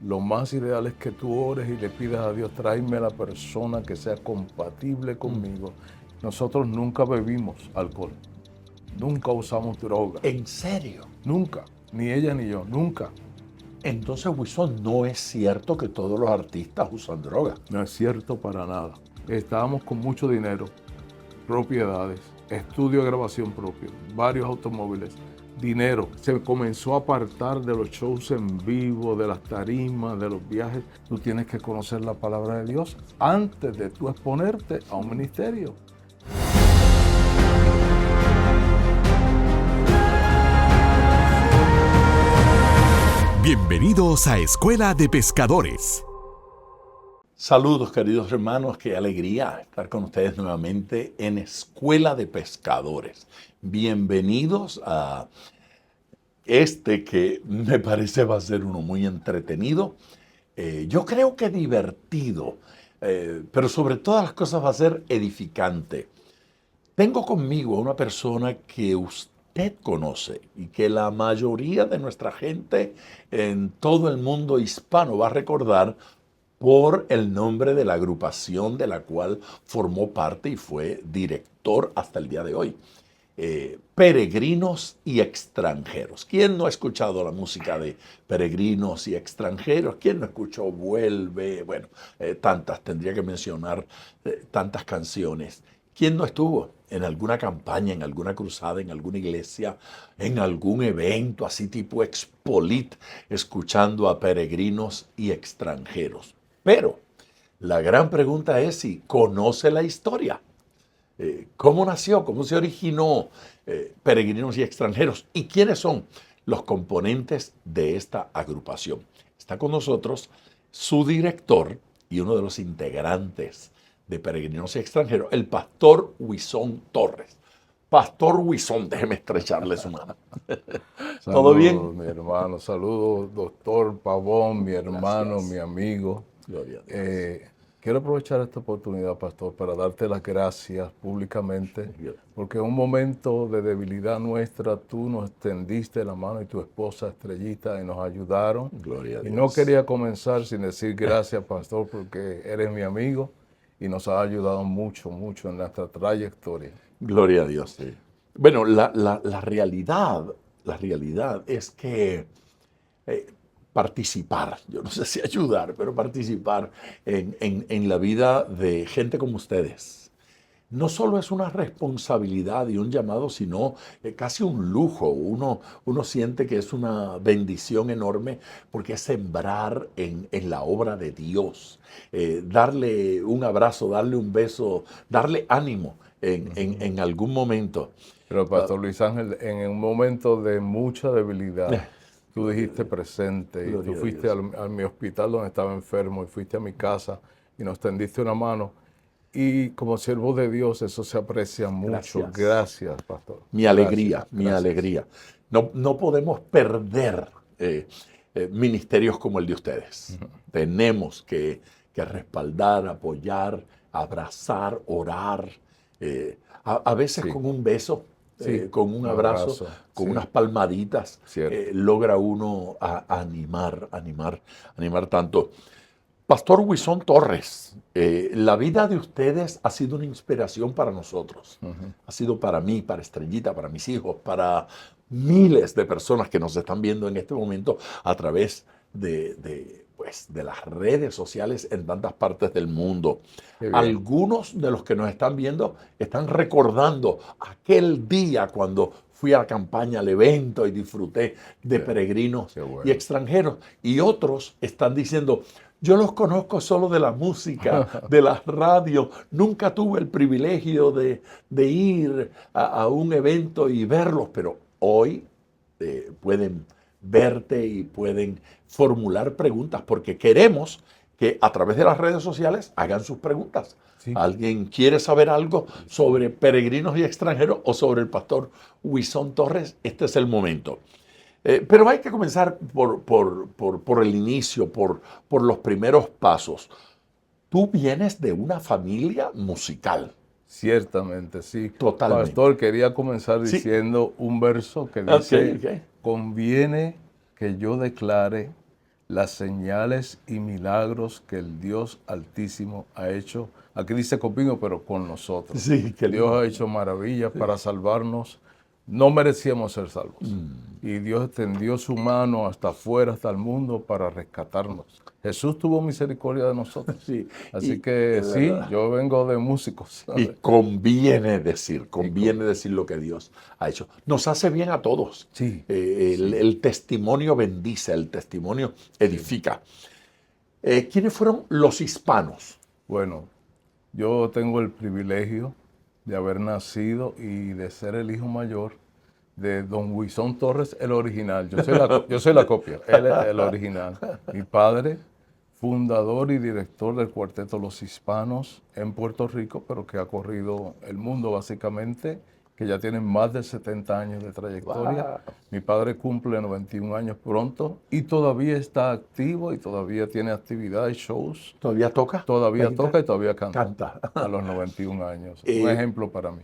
lo más ideal es que tú ores y le pidas a Dios, tráeme a la persona que sea compatible conmigo. Nosotros nunca bebimos alcohol, nunca usamos droga, ¿En serio? nunca, ni ella ni yo, nunca. Entonces, Wilson, no es cierto que todos los artistas usan droga. No es cierto para nada. Estábamos con mucho dinero, propiedades, estudio de grabación propio, varios automóviles, dinero. Se comenzó a apartar de los shows en vivo, de las tarimas, de los viajes. Tú tienes que conocer la palabra de Dios antes de tú exponerte a un ministerio. Bienvenidos a Escuela de Pescadores. Saludos, queridos hermanos, qué alegría estar con ustedes nuevamente en Escuela de Pescadores. Bienvenidos a este que me parece va a ser uno muy entretenido. Yo creo que divertido, pero sobre todas las cosas va a ser edificante. Tengo conmigo a una persona que usted conoce y que la mayoría de nuestra gente en todo el mundo hispano va a recordar por el nombre de la agrupación de la cual formó parte y fue director hasta el día de hoy. Peregrinos y Extranjeros. ¿Quién no ha escuchado la música de Peregrinos y Extranjeros? ¿Quién no escuchó Vuelve? Bueno, tantas, tendría que mencionar tantas canciones. ¿Quién no estuvo en alguna campaña, en alguna cruzada, en alguna iglesia, en algún evento así tipo Expolit, escuchando a Peregrinos y Extranjeros? Pero la gran pregunta es si conoce la historia. ¿Cómo nació? ¿Cómo se originó Peregrinos y Extranjeros? ¿Y quiénes son los componentes de esta agrupación? Está con nosotros su director y uno de los integrantes de Peregrinos y Extranjeros, el pastor Wilson Torres. Pastor Wilson, déjeme estrecharle su mano. ¿Todo bien? Saludos, mi hermano. Saludos, doctor Pavón, mi hermano, Gracias. mi amigo. Gloria a Dios. Quiero aprovechar esta oportunidad, pastor, para darte las gracias públicamente, porque en un momento de debilidad nuestra, tú nos extendiste la mano y tu esposa Estrellita y nos ayudaron. Gloria a Y Dios. no quería comenzar sin decir gracias, pastor, porque eres mi amigo y nos has ayudado mucho, mucho en nuestra trayectoria. Gloria a Dios. Sí. Bueno, la realidad es que participar, yo no sé si ayudar, pero participar en la vida de gente como ustedes, no solo es una responsabilidad y un llamado, sino casi un lujo. Uno siente que es una bendición enorme porque es sembrar en la obra de Dios, darle un abrazo, darle un beso, darle ánimo en algún momento. Pero, pastor Luis Ángel, en un momento de mucha debilidad, tú dijiste presente y tú fuiste a mi hospital donde estaba enfermo y fuiste a mi casa y nos tendiste una mano. Y como siervo de Dios, eso se aprecia mucho. Gracias, pastor. Mi alegría, Gracias, mi gracias. alegría. No podemos perder ministerios como el de ustedes. Tenemos que respaldar, apoyar, abrazar, orar, a veces con un beso, con un abrazo, con unas palmaditas, logra uno animar tanto. Pastor Wilson Torres, la vida de ustedes ha sido una inspiración para nosotros. Ha sido para mí, para Estrellita, para mis hijos, para miles de personas que nos están viendo en este momento a través de las redes sociales en tantas partes del mundo. Algunos de los que nos están viendo están recordando aquel día cuando fui a la campaña, al evento y disfruté de Peregrinos y Extranjeros. Y otros están diciendo, yo los conozco solo de la música, de la radio. Nunca tuve el privilegio de ir a un evento y verlos, pero hoy pueden verte y pueden formular preguntas porque queremos que a través de las redes sociales hagan sus preguntas. Sí. ¿Alguien quiere saber algo sobre Peregrinos y Extranjeros o sobre el pastor Wilson Torres? Este es el momento. Pero hay que comenzar por el inicio, por los primeros pasos. Tú vienes de una familia musical. Ciertamente, sí. Totalmente. Pastor, quería comenzar diciendo un verso que dice, conviene que yo declare las señales y milagros que el Dios Altísimo ha hecho. Aquí dice conmigo, pero con nosotros. Sí, qué lindo. Dios ha hecho maravillas para salvarnos. No merecíamos ser salvos. Y Dios extendió su mano hasta afuera, hasta el mundo, para rescatarnos. Jesús tuvo misericordia de nosotros. Sí, Así y, que de sí, verdad. yo vengo de músicos. Y conviene decir lo que Dios ha hecho. Nos hace bien a todos. Sí, El testimonio bendice, el testimonio edifica. ¿Quiénes fueron los hispanos? Bueno, yo tengo el privilegio de haber nacido y de ser el hijo mayor de don Huizón Torres, el original. Yo soy la copia, él es el original. Mi padre, fundador y director del Cuarteto Los Hispanos en Puerto Rico, pero que ha corrido el mundo básicamente, que ya tienen más de 70 años de trayectoria. Wow. Mi padre cumple 91 años pronto y todavía está activo y todavía tiene actividades, shows. ¿Todavía toca? Todavía toca y todavía canta. Canta. A los 91 años. Un ejemplo para mí.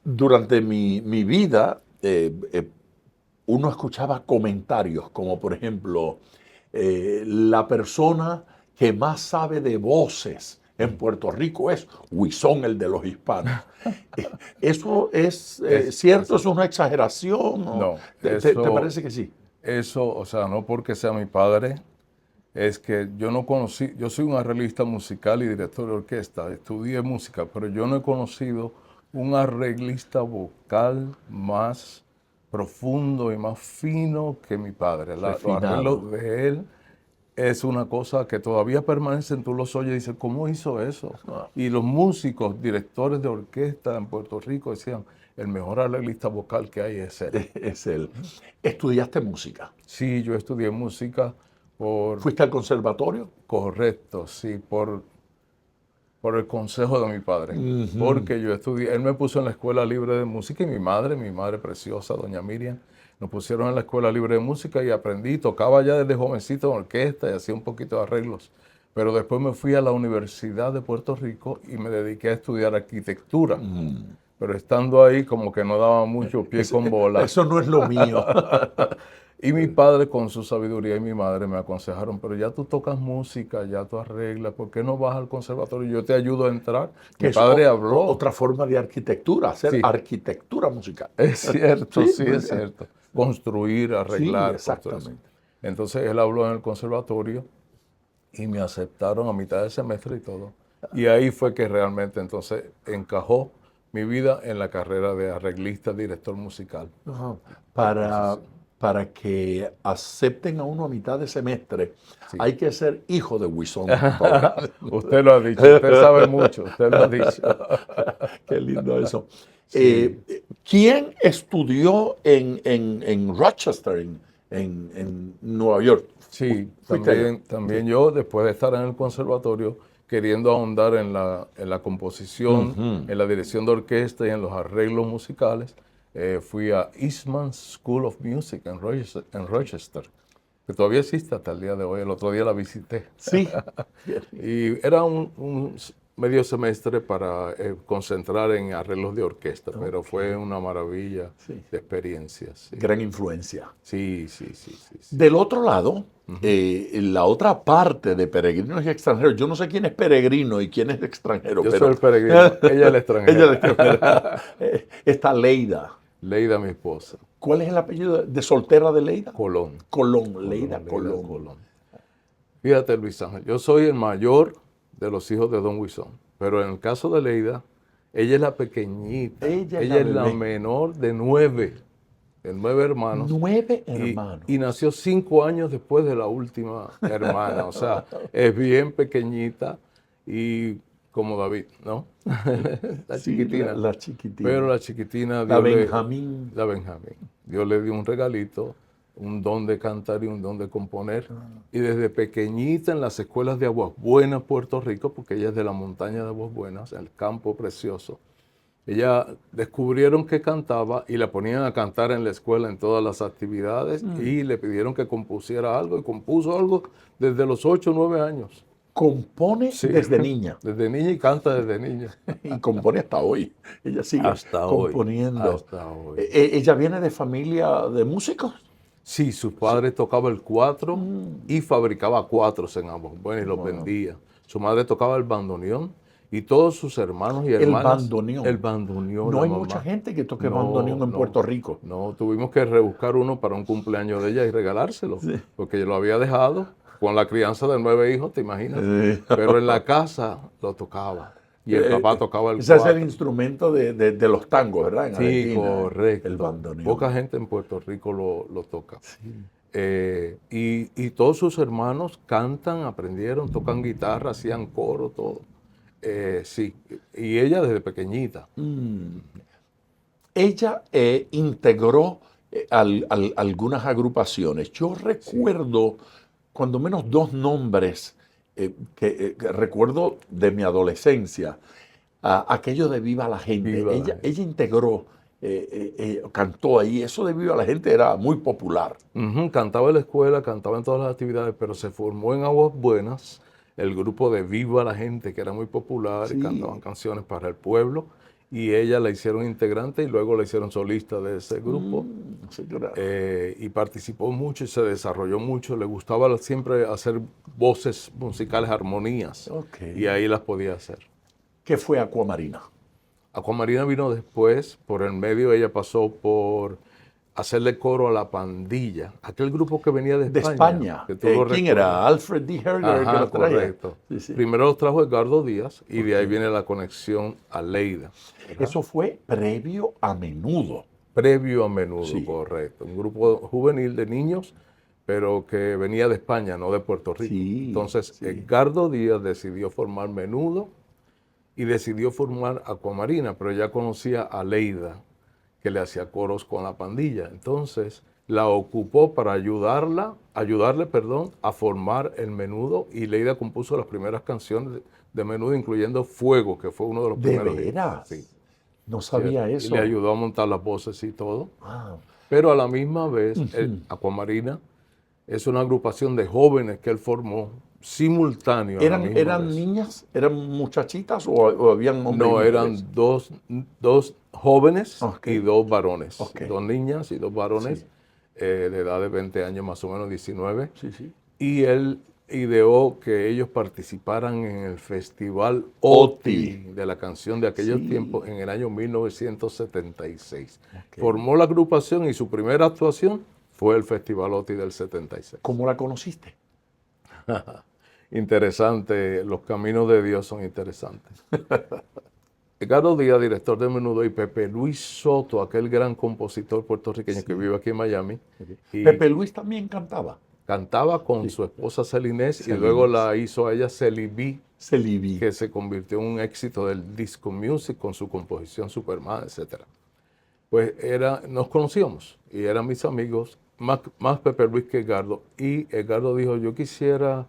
Durante mi vida, uno escuchaba comentarios como, por ejemplo, la persona que más sabe de voces en Puerto Rico es Huizón, el de los hispanos. ¿Eso es cierto? ¿Es una exageración? No. ¿Te parece que sí? Eso, o sea, no porque sea mi padre, es que yo no conocí, yo soy un arreglista musical y director de orquesta, estudié música, pero yo no he conocido un arreglista vocal más profundo y más fino que mi padre. Los arreglos de él es una cosa que todavía permanecen, tú los oyes y dices, ¿cómo hizo eso? Y los músicos, directores de orquesta en Puerto Rico decían, el mejor arreglista vocal que hay es él. Es él. ¿Estudiaste música? Sí, yo estudié música por... ¿Fuiste al conservatorio? Correcto, sí, por el consejo de mi padre. Porque yo estudié, él me puso en la Escuela Libre de Música y mi madre preciosa, doña Miriam, nos pusieron en la Escuela Libre de Música y aprendí, tocaba ya desde jovencito en orquesta y hacía un poquito de arreglos. Pero después me fui a la Universidad de Puerto Rico y me dediqué a estudiar arquitectura. Pero estando ahí como que no daba mucho pie con bola. Eso no es lo mío. Y mi padre con su sabiduría y mi madre me aconsejaron, pero ya tú tocas música, ya tú arreglas, ¿por qué no vas al conservatorio? Yo te ayudo a entrar. Mi padre habló. Otra forma de arquitectura, hacer arquitectura musical. Es cierto, sí, es cierto. Construir, arreglar. Sí, exactamente. Entonces él habló en el conservatorio y me aceptaron a mitad de semestre y todo. Y ahí fue que realmente entonces encajó mi vida en la carrera de arreglista, director musical. Para que acepten a uno a mitad de semestre, hay que ser hijo de Huizón. Usted lo ha dicho, usted sabe mucho, usted lo ha dicho. Qué lindo eso. Sí. ¿Quién estudió en Rochester, en Nueva York? Sí, también yo, después de estar en el conservatorio, queriendo ahondar en la composición, en la dirección de orquesta y en los arreglos musicales, fui a Eastman School of Music en Rochester, que todavía existe hasta el día de hoy. El otro día la visité. Sí. Y era un medio semestre para concentrar en arreglos de orquesta, pero fue una maravilla de experiencias. Sí. Gran influencia. Sí. Del otro lado, la otra parte de peregrinos y extranjeros, yo no sé quién es peregrino y quién es extranjero. Yo soy el peregrino, ella es la extranjera. Ella es la extranjera. Está Leida. Leida, mi esposa. ¿Cuál es el apellido de soltera de Leida? Colón. Leida Colón. Fíjate, Luis Ángel, yo soy el mayor de los hijos de don Huizón, pero en el caso de Leida, ella es la pequeñita. Ella es la menor de 9 hermanos. 9 hermanos. Y nació 5 años después de la última hermana. O sea, es bien pequeñita y como David, ¿no? La chiquitina. La chiquitina. Pero la chiquitina... La Benjamín. Dios le dio un regalito, un don de cantar y un don de componer. Y desde pequeñita en las escuelas de Aguas Buenas, Puerto Rico, porque ella es de la montaña de Aguas Buenas, el campo precioso, ella descubrieron que cantaba y la ponían a cantar en la escuela en todas las actividades y le pidieron que compusiera algo y compuso algo desde los 8 o 9 años. Compone desde niña. Desde niña y canta desde niña. Y compone hasta hoy. Ella sigue hasta componiendo. Hasta hoy. ¿Ella viene de familia de músicos? Sí, su padre tocaba el cuatro y fabricaba cuatros en ambos, bueno, y los vendía. Su madre tocaba el bandoneón y todos sus hermanos y El hermanas. bandoneón. El bandoneón, No la hay mamá. mucha gente que toque No, bandoneón en no, Puerto Rico. no, tuvimos que rebuscar uno para un cumpleaños de ella y regalárselo, porque yo lo había dejado con la crianza de 9 hijos, ¿te imaginas? Sí. Pero en la casa lo tocaba y el papá tocaba el Ese es el cuatro. instrumento de los tangos, ¿verdad? En Sí, Argentina. correcto. El bandoneón. Poca gente en Puerto Rico lo toca. Y todos sus hermanos cantan, aprendieron, tocan guitarra, hacían coro, todo. Sí, y ella desde pequeñita. Ella integró algunas agrupaciones. Yo recuerdo cuando menos dos nombres que recuerdo de mi adolescencia. Aquello de Viva la Gente. Viva la Gente. Ella integró, cantó ahí. Eso de Viva la Gente era muy popular. Cantaba en la escuela, cantaba en todas las actividades, pero se formó en Aguas Buenas el grupo de Viva la Gente, que era muy popular, y cantaban canciones para el pueblo. Y ella la hicieron integrante y luego la hicieron solista de ese grupo. Sí, claro. Y participó mucho y se desarrolló mucho. Le gustaba siempre hacer voces musicales, armonías. Y ahí las podía hacer. ¿Qué fue Aquamarina? Aquamarina vino después, por el medio ella pasó por hacerle coro a La Pandilla, aquel grupo que venía de España. Que tú lo ¿Quién recuerdas. era? Alfred D. Herger, que lo traía. Correcto. Sí. Primero los trajo Edgardo Díaz y de ahí viene la conexión a Leida. ¿Verdad? Eso fue previo a Menudo. Previo a Menudo, Sí. correcto. Un grupo juvenil de niños, pero que venía de España, no de Puerto Rico. Sí, Entonces, sí. Edgardo Díaz decidió formar Menudo y decidió formar Aquamarina, pero ya conocía a Leida, que le hacía coros con La Pandilla. Entonces, la ocupó para ayudarle, a formar el Menudo, y Leida compuso las primeras canciones de Menudo, incluyendo Fuego, que fue uno de los ¿De primeros. veras? Sí. No sabía Y eso. le ayudó a montar las voces y todo. Wow. Pero a la misma vez, Aquamarina es una agrupación de jóvenes que él formó simultáneo. a la misma ¿Eran vez. niñas? ¿Eran muchachitas o habían hombres? No, y eran mujeres? dos jóvenes Ok. y dos varones. Ok. 2 niñas y 2 varones, Sí. de edad de 20 años, más o menos 19. Sí. Y él ideó que ellos participaran en el Festival OTI de la canción de aquellos Sí. tiempos en el año 1976. Ok. Formó la agrupación y su primera actuación fue el Festival OTI del 76. ¿Cómo la conociste? Interesante, los caminos de Dios son interesantes. Edgardo Díaz, director de Menudo, y Pepe Luis Soto, aquel gran compositor puertorriqueño que vive aquí en Miami. Y Pepe Luis también cantaba. cantaba con su esposa Celinés y Celinés. luego la hizo a ella Celibí, Celibi. que se convirtió en un éxito del disco music con su composición Superman, etc. Pues nos conocíamos y eran mis amigos, más Pepe Luis que Edgardo. Y Edgardo dijo, yo quisiera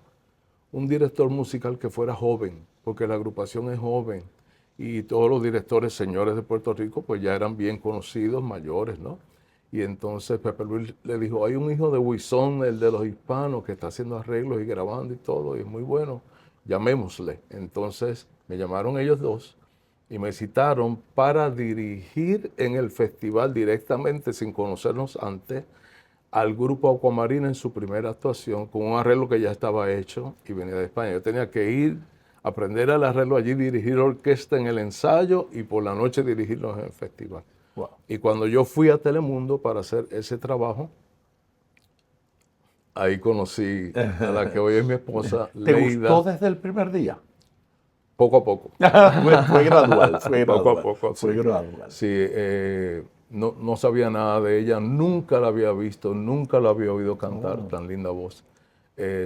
un director musical que fuera joven, porque la agrupación es joven. Y todos los directores, señores de Puerto Rico, pues ya eran bien conocidos, mayores, ¿no? Y entonces Pepe Luis le dijo, hay un hijo de Huizón, el de los hispanos, que está haciendo arreglos y grabando y todo, y es muy bueno, llamémosle. Entonces me llamaron ellos dos y me citaron para dirigir en el festival directamente, sin conocernos antes, al grupo Aquamarina en su primera actuación, con un arreglo que ya estaba hecho y venía de España. Yo tenía que ir, aprender el arreglo allí, dirigir orquesta en el ensayo y por la noche dirigirlos en el festival. Wow. Y cuando yo fui a Telemundo para hacer ese trabajo, ahí conocí a la que hoy es mi esposa, ¿Te Leida. gustó desde el primer día? Poco a poco. Fue gradual, fue Poco a gradual. poco, Fue sí. gradual. Sí, no sabía nada de ella, nunca la había visto, nunca la había oído cantar, tan linda voz.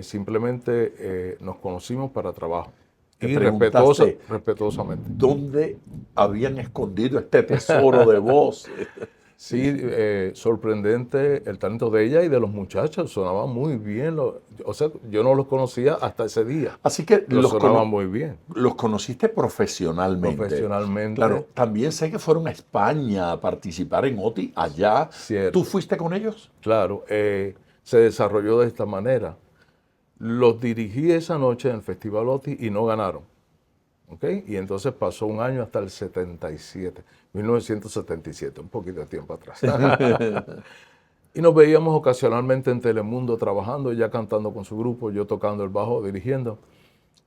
Simplemente nos conocimos para trabajo. Te Y preguntaste, respetuosamente. ¿dónde habían escondido este tesoro de voz? Sí, sorprendente el talento de ella y de los muchachos, sonaba muy bien. O sea, yo no los conocía hasta ese día. Así que Pero sonaban muy bien. los conociste profesionalmente. Profesionalmente. Claro, también sé que fueron a España a participar en OTI allá. Cierto. ¿Tú fuiste con ellos? Claro, se desarrolló de esta manera. Los dirigí esa noche en el Festival OTI y no ganaron. ¿Ok? Y entonces pasó un año hasta el 77, 1977, un poquito de tiempo atrás. Y nos veíamos ocasionalmente en Telemundo trabajando, ella cantando con su grupo, yo tocando el bajo, dirigiendo.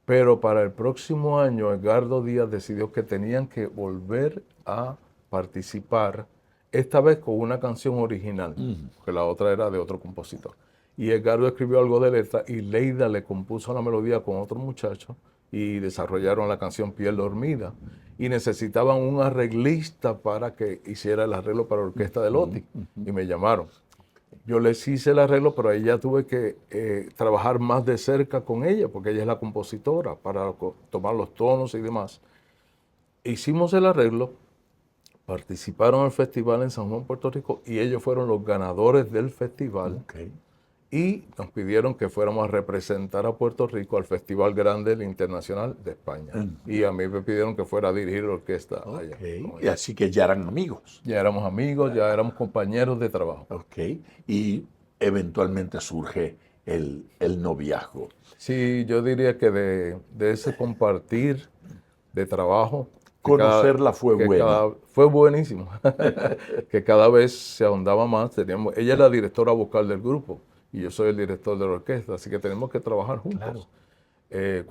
Pero para el próximo año, Edgardo Díaz decidió que tenían que volver a participar, esta vez con una canción original, porque la otra era de otro compositor. Y Edgardo escribió algo de letra y Leida le compuso la melodía con otro muchacho y desarrollaron la canción Piel Dormida. Y necesitaban un arreglista para que hiciera el arreglo para la orquesta de Lotti. Y me llamaron. Yo les hice el arreglo, pero ahí ya tuve que trabajar más de cerca con ella, porque ella es la compositora, para tomar los tonos y demás. Hicimos el arreglo, participaron en el festival en San Juan, Puerto Rico, y ellos fueron los ganadores del festival. Okay. Y nos pidieron que fuéramos a representar a Puerto Rico al Festival Grande el Internacional de España. Y a mí me pidieron que fuera a dirigir la orquesta allá. Y así que ya eran amigos. Ya éramos amigos, ya éramos compañeros de trabajo. Y eventualmente surge el noviazgo. Sí, yo diría que de ese compartir de trabajo. Conocerla fue bueno. Fue buenísimo. Que cada vez se ahondaba más. Ella es la directora vocal del grupo y yo soy el director de la orquesta, así que tenemos que trabajar juntos. Claro.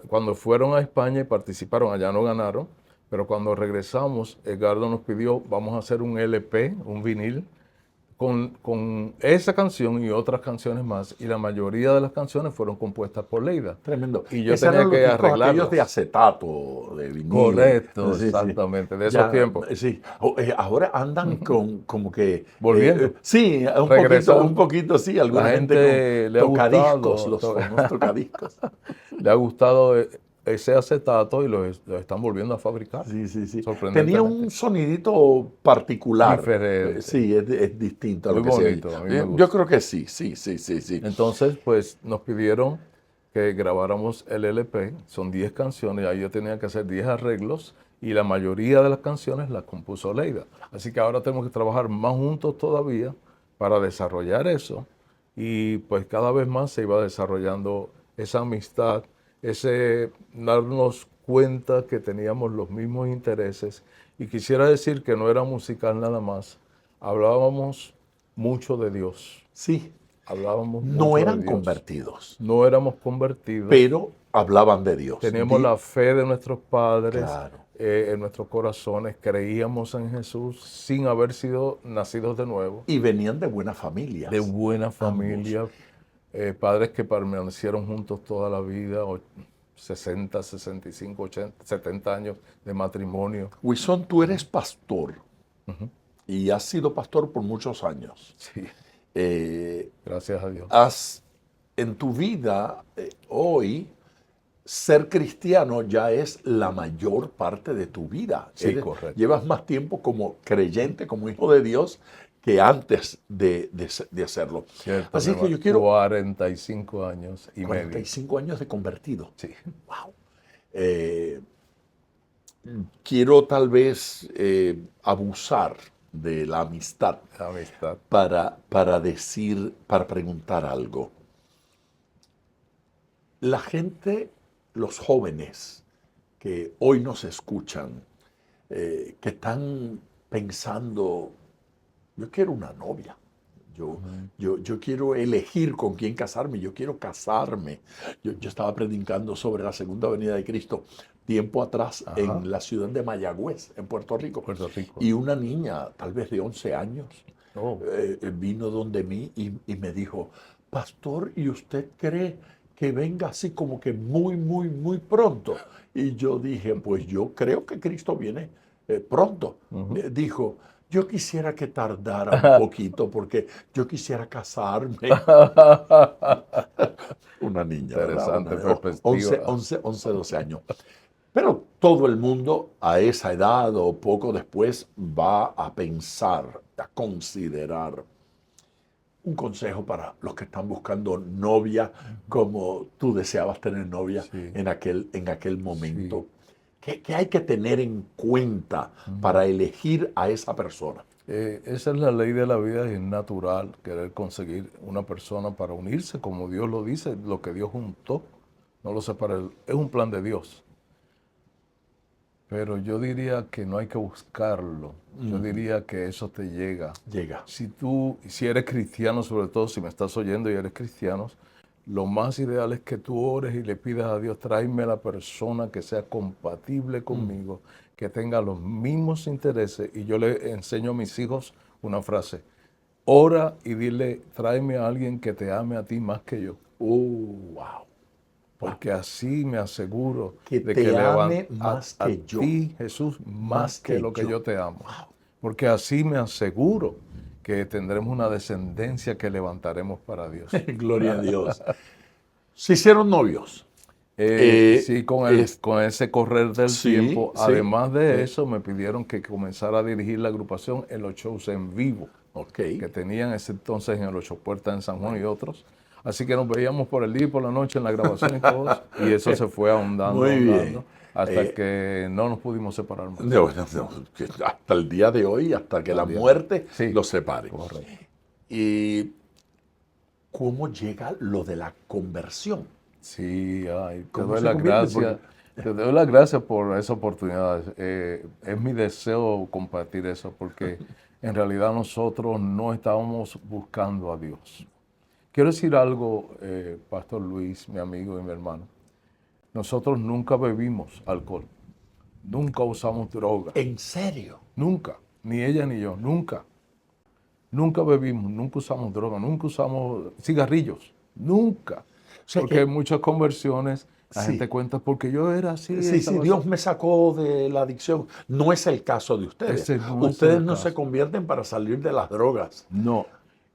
Cuando fueron a España y participaron, allá no ganaron, pero cuando regresamos, Edgardo nos pidió, vamos a hacer un LP, un vinil, con esa canción y otras canciones más, y la mayoría de las canciones fueron compuestas por Leida. Tremendo. Y yo tenía que arreglarlos. Aquellos de acetato, de vinil. Correcto, sí, exactamente, de esos tiempos. Sí, ahora andan como que... volviendo. Sí, un poquito, sí. Alguna la gente le ha tocadiscos, gustado, los famosos tocadiscos. Le ha gustado ese acetato y lo están volviendo a fabricar. Sí. Tenía un sonidito particular. Diferente. Sí, es distinto a lo muy que bonito, se a mí me gusta. Yo creo que sí. Entonces, pues, nos pidieron que grabáramos el LP. Son 10 canciones, ahí yo tenía que hacer 10 arreglos y la mayoría de las canciones las compuso Leida. Así que ahora tenemos que trabajar más juntos todavía para desarrollar eso. Y pues cada vez más se iba desarrollando esa amistad, ese darnos cuenta que teníamos los mismos intereses. Y quisiera decir que no era musical nada más, hablábamos mucho de Dios. Sí. Hablábamos mucho No eran de Dios. convertidos. No éramos convertidos. Pero hablaban de Dios. Teníamos la fe de nuestros padres. Claro. En nuestros corazones, creíamos en Jesús sin haber sido nacidos de nuevo. Y venían de buenas familias. De buena familia. Padres que permanecieron juntos toda la vida, 60, 65, 80, 70 años de matrimonio. Wilson, tú eres pastor y has sido pastor por muchos años. Sí, gracias a Dios. En tu vida hoy, ser cristiano ya es la mayor parte de tu vida. Sí, correcto. Llevas más tiempo como creyente, como hijo de Dios, que antes de hacerlo. Cierto, así que yo quiero... 45 años y 45 medio. años de convertido. Sí. Wow. Quiero tal vez abusar de la amistad. Para preguntar algo. La gente, los jóvenes que hoy nos escuchan, que están pensando, yo quiero una novia, yo quiero elegir con quién casarme, yo quiero casarme. Yo estaba predicando sobre la segunda venida de Cristo tiempo atrás en la ciudad de Mayagüez, en Puerto Rico. Y una niña, tal vez de 11 años, vino donde mí y me dijo, pastor, ¿y usted cree que venga así como que muy, muy, muy pronto? Y yo dije, pues yo creo que Cristo viene pronto. Dijo, yo quisiera que tardara un poquito porque yo quisiera casarme. Una niña, interesante perspectiva. 11, 12 años. Pero todo el mundo a esa edad o poco después va a pensar, a considerar. Un consejo para los que están buscando novia, como tú deseabas tener novia en aquel momento. ¿Qué hay que tener en cuenta para elegir a esa persona? Esa es la ley de la vida y es natural querer conseguir una persona para unirse, como Dios lo dice, lo que Dios juntó, no lo separa, es un plan de Dios. Pero yo diría que no hay que buscarlo. Yo diría que eso te llega. Llega. Si eres cristiano, sobre todo si me estás oyendo y eres cristiano, lo más ideal es que tú ores y le pidas a Dios, tráeme a la persona que sea compatible conmigo, que tenga los mismos intereses. Y yo le enseño a mis hijos una frase: ora y dile, tráeme a alguien que te ame a ti más que yo. Wow. Porque así me aseguro Que de te que ame a más que yo. ti, Jesús, más que lo que yo te amo. Wow. Porque así me aseguro que tendremos una descendencia que levantaremos para Dios. Gloria a Dios. Se hicieron novios. Sí, con ese correr del sí, tiempo. sí, Además de sí. eso, me pidieron que comenzara a dirigir la agrupación en los shows en vivo Ok. que tenían ese entonces en el Ocho Puertas en San Juan y otros. Así que nos veíamos por el día y por la noche en la grabación y todo eso. Y eso se fue ahondando, Muy bien. ahondando, hasta que no nos pudimos separar más. Que hasta el día de hoy, hasta que la muerte Sí, los separe. correcto. ¿Y cómo llega lo de la conversión? Sí, ay, te ¿Cómo doy se las convierte? gracias. Te doy las gracias por esa oportunidad. Es mi deseo compartir eso, porque en realidad nosotros no estábamos buscando a Dios. Quiero decir algo, Pastor Luis, mi amigo y mi hermano. Nosotros nunca bebimos alcohol, nunca usamos droga, ¿En serio? nunca, ni ella ni yo, nunca. Nunca bebimos, nunca usamos droga, nunca usamos cigarrillos, nunca. sea Porque que- hay muchas conversiones, la Sí. gente cuenta, porque yo era así. Sí, estaba Dios así. me sacó de la adicción. No es el caso de ustedes. Ese no es Ustedes el no caso. se convierten para salir de las drogas. No,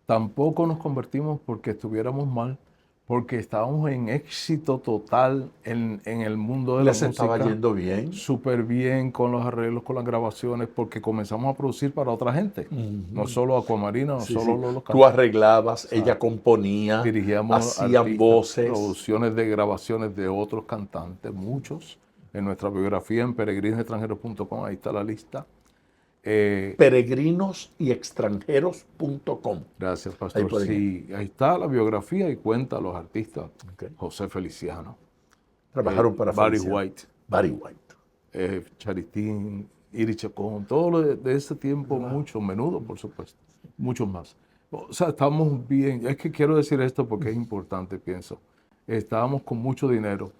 tampoco nos convertimos porque estuviéramos mal, porque estábamos en éxito total en el mundo de la Les estaba música. yendo bien. Súper bien con los arreglos, con las grabaciones, porque comenzamos a producir para otra gente. No solo Aquamarina, no Sí, solo sí. los Tú locales. arreglabas, ella componía, Dirigíamos hacían artistas, voces. producciones de grabaciones de otros cantantes, muchos. En nuestra biografía en peregrinosextranjeros.com, ahí está la lista. Peregrinosyextranjeros.com. Gracias, Ahí pastor. pueden Sí, ahí está la biografía y cuenta a los artistas. Ok. José Feliciano, Trabajaron para Barry Feliciano. White, Barry White. Charitín, Iri Chacón, todo lo de ese tiempo, mucho, Menudo, por supuesto, muchos más. O sea, estamos bien. Es que quiero decir esto porque es importante, pienso. Estábamos con mucho dinero,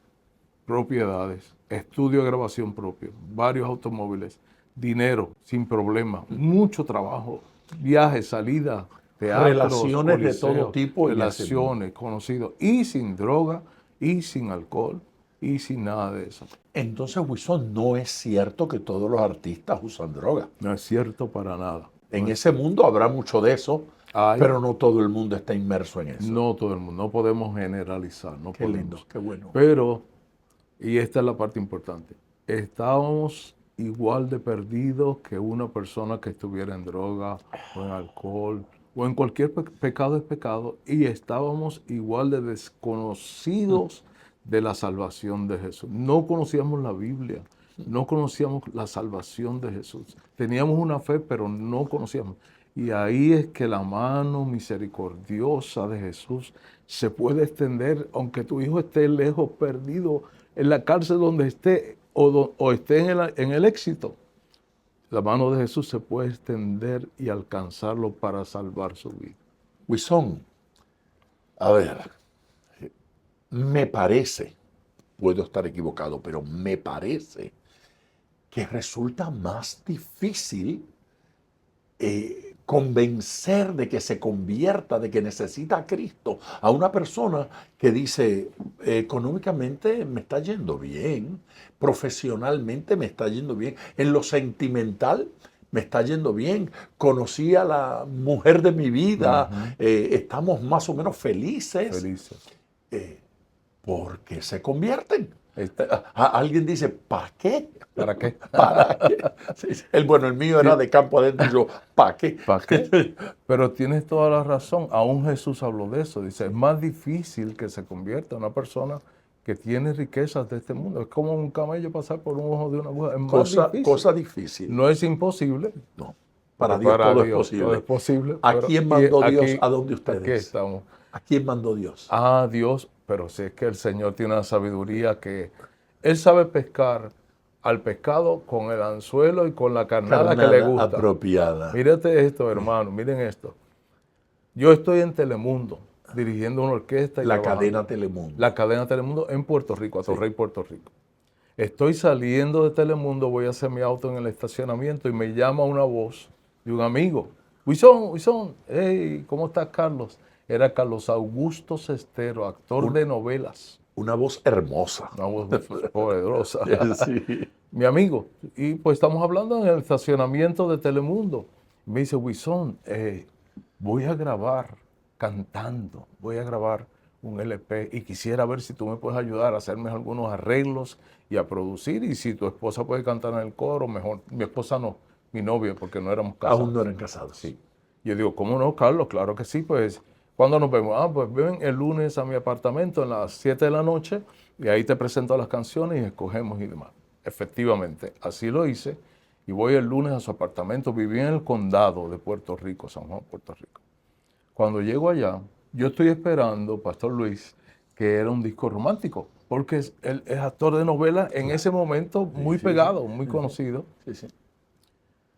propiedades, estudio de grabación propio, varios automóviles, dinero sin problema, mucho trabajo, viajes, salidas, teatros, Relaciones de todo coliseos, tipo en ese relaciones, conocidos, y sin droga, y sin alcohol, y sin nada de eso. Entonces, Wilson, no es cierto que todos los artistas usan droga. No es cierto para nada. En ese mundo habrá mucho de eso, Hay, pero no todo el mundo está inmerso en eso. no todo el mundo, no podemos generalizar, no Qué podemos. lindo, qué bueno. Pero, y esta es la parte importante, estábamos igual de perdidos que una persona que estuviera en droga o en alcohol o en cualquier pecado es pecado, y estábamos igual de desconocidos de la salvación de Jesús. No conocíamos la Biblia, no conocíamos la salvación de Jesús. Teníamos una fe, pero no conocíamos. Y ahí es que la mano misericordiosa de Jesús se puede extender, aunque tu hijo esté lejos, perdido, en la cárcel donde esté, o esté en el éxito. La mano de Jesús se puede extender y alcanzarlo para salvar su vida. Wilson, a ver, me parece, puedo estar equivocado, pero me parece que resulta más difícil convencer de que se convierta, de que necesita a Cristo, a una persona que dice, económicamente me está yendo bien, profesionalmente me está yendo bien, en lo sentimental me está yendo bien, conocí a la mujer de mi vida, estamos más o menos felices. Felices. ¿Por qué se convierten? Este- Alguien dice, ¿para qué? ¿Para qué? ¿Para qué? Sí, sí. El mío era de campo adentro y yo, ¿para qué? ¿Para qué? Pero tienes toda la razón. Aún Jesús habló de eso. Dice, es más difícil que se convierta una persona que tiene riquezas de este mundo. Es como un camello pasar por un ojo de una aguja. Es más difícil. Cosa difícil. No es imposible. No. Para pero Dios todo es posible. Todo es posible. ¿A pero- quién mandó y Dios? aquí- ¿A dónde ustedes? Aquí estamos. ¿A quién mandó Dios? Ah, Dios, pero si es que el Señor tiene una sabiduría que Él sabe pescar al pescado con el anzuelo y con la carnada que le gusta. Apropiada. Mírate esto, hermano, miren esto. Yo estoy en Telemundo, dirigiendo una orquesta. Y la trabajando. cadena Telemundo. La cadena Telemundo en Puerto Rico, Atorrey, Puerto Rico. Estoy saliendo de Telemundo, voy a hacer mi auto en el estacionamiento y me llama una voz de un amigo. Huizón, hey, ¿cómo estás, Carlos? Era Carlos Augusto Cestero, actor de novelas. Una voz hermosa. Una voz poderosa. Sí. Mi amigo. Y pues estamos hablando en el estacionamiento de Telemundo. Me dice, Huizón, voy a grabar cantando, voy a grabar un LP y quisiera ver si tú me puedes ayudar a hacerme algunos arreglos y a producir, y si tu esposa puede cantar en el coro, mejor. Mi esposa no, mi novia, porque no éramos casados. Aún no eran casados. Sí. Yo digo, ¿cómo no, Carlos? Claro que sí, pues, ¿cuándo nos vemos? Pues ven el lunes a mi apartamento a las 7 de la noche y ahí te presento las canciones y escogemos y demás. Efectivamente, así lo hice y voy el lunes a su apartamento. Viví en el condado de Puerto Rico, San Juan, Puerto Rico. Cuando llego allá, yo estoy esperando, Pastor Luis, que era un disco romántico, porque él es actor de novela en ese momento muy pegado, muy conocido. Sí.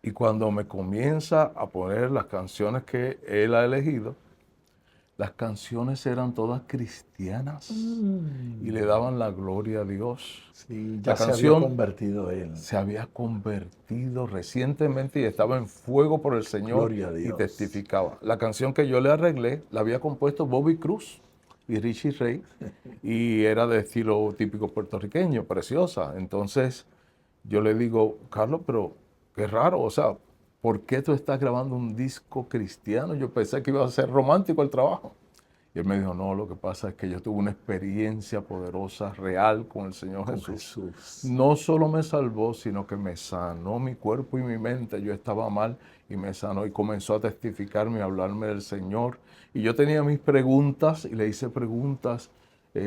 Y cuando me comienza a poner las canciones que él ha elegido, las canciones eran todas cristianas y le daban la gloria a Dios. Sí, ya la se canción había convertido él. se había convertido recientemente y estaba en fuego por el Señor Gloria a y Dios. testificaba. La canción que yo le arreglé la había compuesto Bobby Cruz y Richie Ray y era de estilo típico puertorriqueño, preciosa. Entonces yo le digo, Carlos, pero qué raro, o sea, ¿por qué tú estás grabando un disco cristiano? Yo pensé que iba a ser romántico el trabajo. Y él me dijo, no, lo que pasa es que yo tuve una experiencia poderosa, real con el Señor Jesús. No solo me salvó, sino que me sanó mi cuerpo y mi mente. Yo estaba mal y me sanó y comenzó a testificarme, a hablarme del Señor. Y yo tenía mis preguntas y le hice preguntas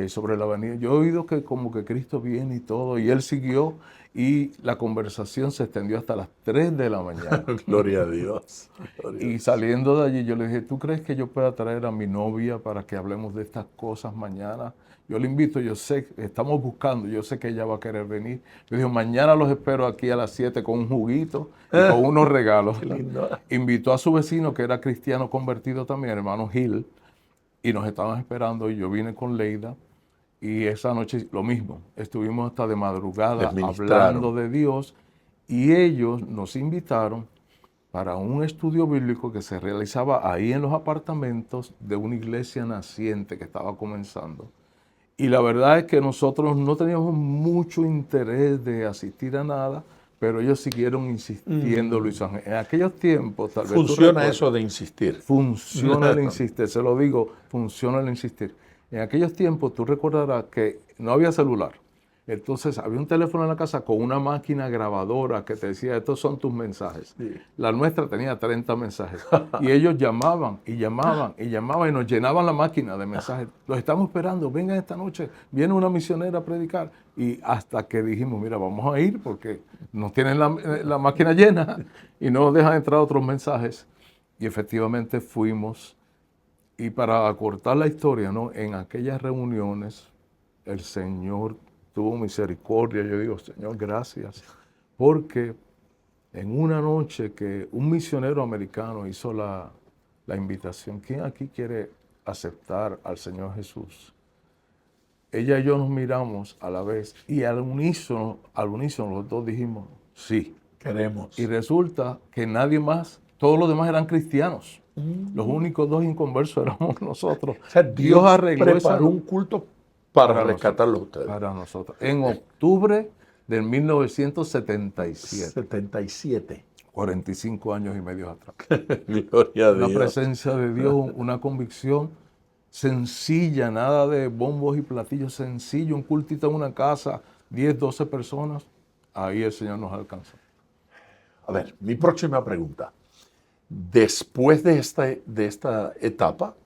sobre la venida. Yo he oído que como que Cristo viene y todo, y él siguió y la conversación se extendió hasta las 3 de la mañana. Gloria a Dios. Y saliendo de allí yo le dije, ¿tú crees que yo pueda traer a mi novia para que hablemos de estas cosas mañana? Yo le invito, yo sé, estamos buscando, yo sé que ella va a querer venir. Yo dije, mañana los espero aquí a las 7 con un juguito y con unos regalos. Qué lindo. Invitó a su vecino que era cristiano convertido también, hermano Gil, y nos estaban esperando y yo vine con Leida y esa noche lo mismo, estuvimos hasta de madrugada hablando de Dios y ellos nos invitaron para un estudio bíblico que se realizaba ahí en los apartamentos de una iglesia naciente que estaba comenzando. Y la verdad es que nosotros no teníamos mucho interés de asistir a nada, pero ellos siguieron insistiendo, Luis Ángel. En aquellos tiempos, tal vez funciona eso de insistir. Funciona el insistir, se lo digo, funciona el insistir. En aquellos tiempos, tú recordarás que no había celular. Entonces, había un teléfono en la casa con una máquina grabadora que te decía, estos son tus mensajes. Sí. La nuestra tenía 30 mensajes. Y ellos llamaban y llamaban y llamaban y nos llenaban la máquina de mensajes. Los estamos esperando, vengan esta noche, viene una misionera a predicar. Y hasta que dijimos, mira, vamos a ir porque nos tienen la máquina llena y no nos dejan entrar otros mensajes. Y efectivamente fuimos. Y para acortar la historia, ¿no? En aquellas reuniones, el Señor tuvo misericordia. Yo digo, Señor, gracias. Porque en una noche que un misionero americano hizo la invitación, ¿quién aquí quiere aceptar al Señor Jesús? Ella y yo nos miramos a la vez y al unísono los dos dijimos, sí. Queremos. Y resulta que nadie más, todos los demás eran cristianos. Los únicos dos inconversos éramos nosotros. O sea, Dios preparó un culto para rescatarlo a ustedes. Para nosotros. En octubre del 1977. 77. 45 años y medio atrás. Gloria a Dios. Una presencia de Dios, una convicción sencilla, nada de bombos y platillos, sencillo, un cultito en una casa, 10, 12 personas. Ahí el Señor nos alcanza. A ver, mi próxima pregunta. Después de esta etapa,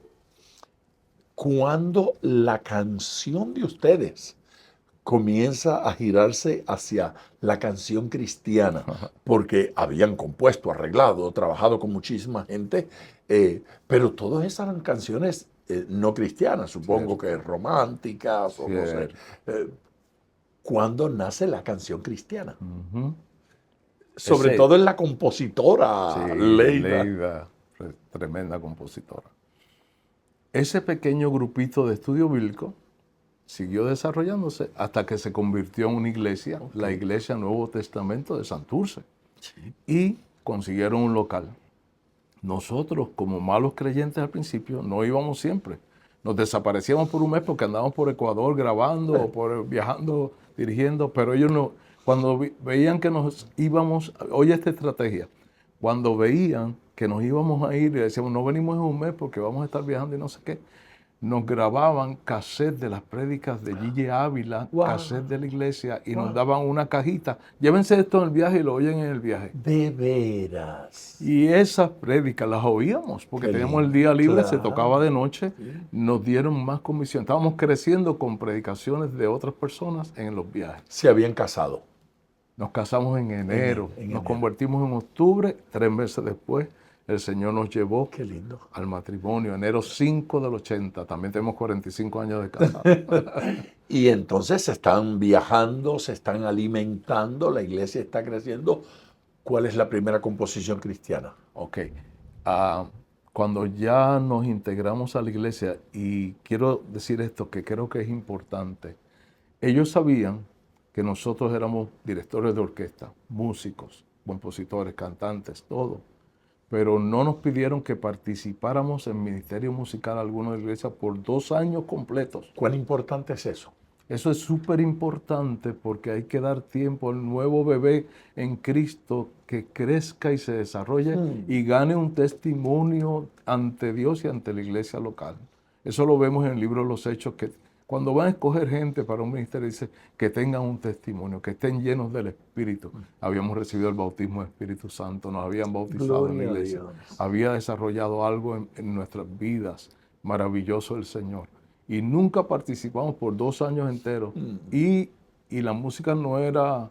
¿cuándo la canción de ustedes comienza a girarse hacia la canción cristiana? Porque habían compuesto, arreglado, trabajado con muchísima gente, pero todas esas eran canciones no cristianas, supongo que románticas o no sé. cuando nace la canción cristiana. Ujú. Sobre Ese- todo en la compositora Sí, Leida. Leida, tremenda compositora. Ese pequeño grupito de estudio bíblico siguió desarrollándose hasta que se convirtió en una iglesia, la Iglesia Nuevo Testamento de Santurce, y consiguieron un local. Nosotros, como malos creyentes al principio, no íbamos siempre. Nos desaparecíamos por un mes porque andábamos por Ecuador grabando o por viajando, dirigiendo, pero ellos no, cuando veían que nos íbamos, oye esta estrategia, cuando veían que nos íbamos a ir y decíamos, no venimos en un mes porque vamos a estar viajando y no sé qué, nos grababan cassette de las prédicas de Gigi Ávila, Wow. cassette de la iglesia, y nos daban una cajita. Llévense esto en el viaje y lo oyen en el viaje. De veras. Y esas prédicas las oíamos, porque Qué teníamos lindo. el día libre, se Claro. tocaba de noche, nos dieron más comisión. Estábamos creciendo con predicaciones de otras personas en los viajes. Se habían casado. Nos casamos en enero, en nos enero. convertimos en octubre, 3 meses después, el Señor nos llevó Qué lindo. al matrimonio, enero 5 del 80. También tenemos 45 años de casados. Y entonces se están viajando, se están alimentando, la iglesia está creciendo. ¿Cuál es la primera composición cristiana? Ok. Cuando ya nos integramos a la iglesia, y quiero decir esto que creo que es importante, ellos sabían que nosotros éramos directores de orquesta, músicos, compositores, cantantes, todo, pero no nos pidieron que participáramos en ministerio musical alguno de la iglesia por 2 años completos. ¿Cuán importante es eso? Eso es súper importante porque hay que dar tiempo al nuevo bebé en Cristo que crezca y se desarrolle y gane un testimonio ante Dios y ante la iglesia local. Eso lo vemos en el libro de los Hechos, que cuando van a escoger gente para un ministerio dice que tengan un testimonio, que estén llenos del Espíritu. Habíamos recibido el bautismo del Espíritu Santo, nos habían bautizado en la Gloria a iglesia, Dios. había desarrollado algo en nuestras vidas maravilloso el Señor. Y nunca participamos por 2 años enteros. Y la música no era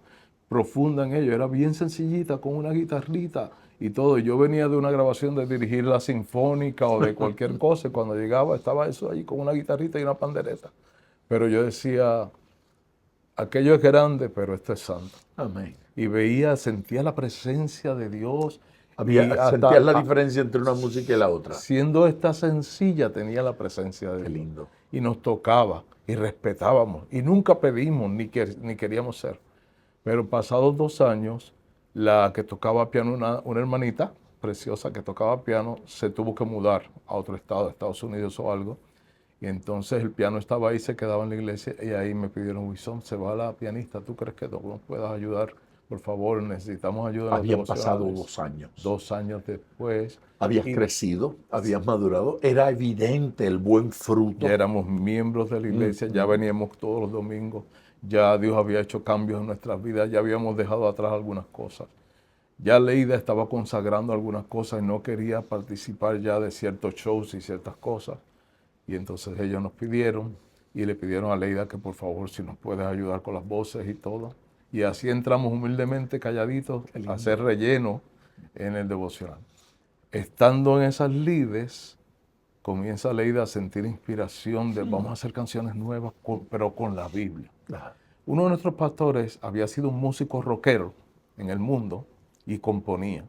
profunda en ello, era bien sencillita, con una guitarrita y todo. Yo venía de una grabación de dirigir la sinfónica o de cualquier cosa, y cuando llegaba estaba eso ahí con una guitarrita y una pandereta. Pero yo decía, aquello es grande, pero esto es santo. Amén. Y sentía la presencia de Dios. ¿Sentías la diferencia entre una música y la otra? Siendo esta sencilla, tenía la presencia de Qué Dios. lindo. Y nos tocaba y respetábamos y nunca pedimos ni queríamos ser. Pero pasados 2 años, la que tocaba piano, una hermanita preciosa que tocaba piano, se tuvo que mudar a otro estado, Estados Unidos o algo. Y entonces el piano estaba ahí, se quedaba en la iglesia y ahí me pidieron, Wilson, se va la pianista, ¿tú crees que nos puedas ayudar? Por favor, necesitamos ayuda. En los Habían pasado devocionales. 2 años. 2 años después. Habías Y crecido, habías madurado. Era evidente el buen fruto. ya éramos miembros de la iglesia, ya veníamos todos los domingos, ya Dios había hecho cambios en nuestras vidas, ya habíamos dejado atrás algunas cosas. Ya Leida estaba consagrando algunas cosas y no quería participar ya de ciertos shows y ciertas cosas. Y entonces ellos nos pidieron y le pidieron a Leida que por favor si nos puedes ayudar con las voces y todo. Y así entramos humildemente, calladitos, a hacer relleno en el devocional. Estando en esas lides, comienza Leida a sentir inspiración de vamos a hacer canciones nuevas, pero con la Biblia. Claro. Uno de nuestros pastores había sido un músico rockero en el mundo y componía.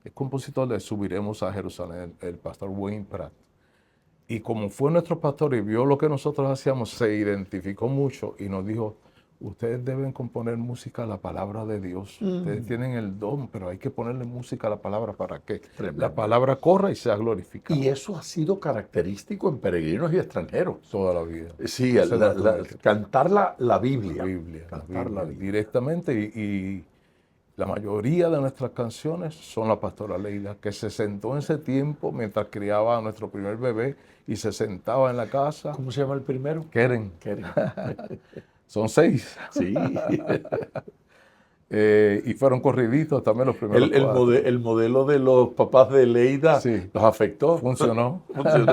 Es compositor de Subiremos a Jerusalén, el pastor Wayne Pratt. Y como fue nuestro pastor y vio lo que nosotros hacíamos, se identificó mucho y nos dijo, ustedes deben componer música a la palabra de Dios. Ustedes tienen el don, pero hay que ponerle música a la palabra para que Tremendo. la palabra corra y sea glorificada. Y eso ha sido característico en peregrinos y extranjeros. Toda la vida. Sí, Esa es nuestra vida. cantar la Biblia. La Biblia, Cantar la Biblia. directamente y la mayoría de nuestras canciones son la pastora Leida, que se sentó en ese tiempo mientras criaba a nuestro primer bebé y se sentaba en la casa. ¿Cómo se llama el primero? Keren, Keren. son 6. Sí. Y fueron corriditos también los primeros 4. El modelo de los papás de Leida Sí. los afectó. Funcionó. Funcionó.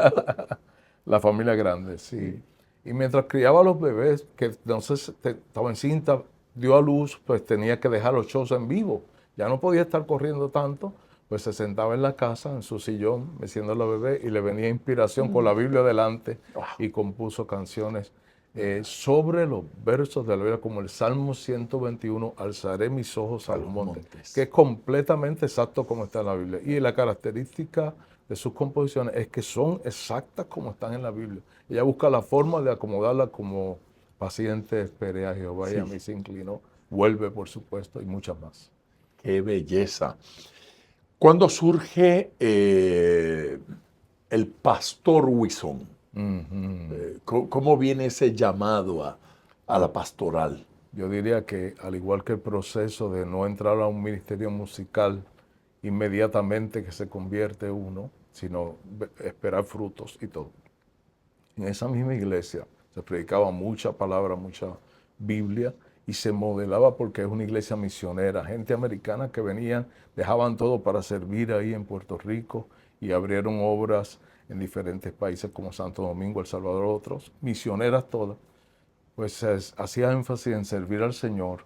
La familia grande, sí. Y mientras criaba a los bebés, que entonces estaba encinta, dio a luz, pues tenía que dejar los shows en vivo. Ya no podía estar corriendo tanto, pues se sentaba en la casa, en su sillón, meciendo a la bebé, y le venía inspiración con la Biblia delante y compuso canciones sobre los versos de la Biblia, como el Salmo 121, alzaré mis ojos a los montes, que es completamente exacto como está en la Biblia. Y la característica de sus composiciones es que son exactas como están en la Biblia. Ella busca la forma de acomodarla como paciente, esperé a Jehová y a mí se inclinó. Vuelve, por supuesto, y muchas más. ¡Qué belleza! ¿Cuándo surge el pastor Huizón? ¿Cómo viene ese llamado a la pastoral? Yo diría que al igual que el proceso de no entrar a un ministerio musical inmediatamente que se convierte uno, sino esperar frutos y todo. En esa misma iglesia se predicaba mucha palabra, mucha Biblia, y se modelaba porque es una iglesia misionera, gente americana que venían, dejaban todo para servir ahí en Puerto Rico y abrieron obras en diferentes países como Santo Domingo, El Salvador, otros, misioneras todas, pues hacía énfasis en servir al Señor.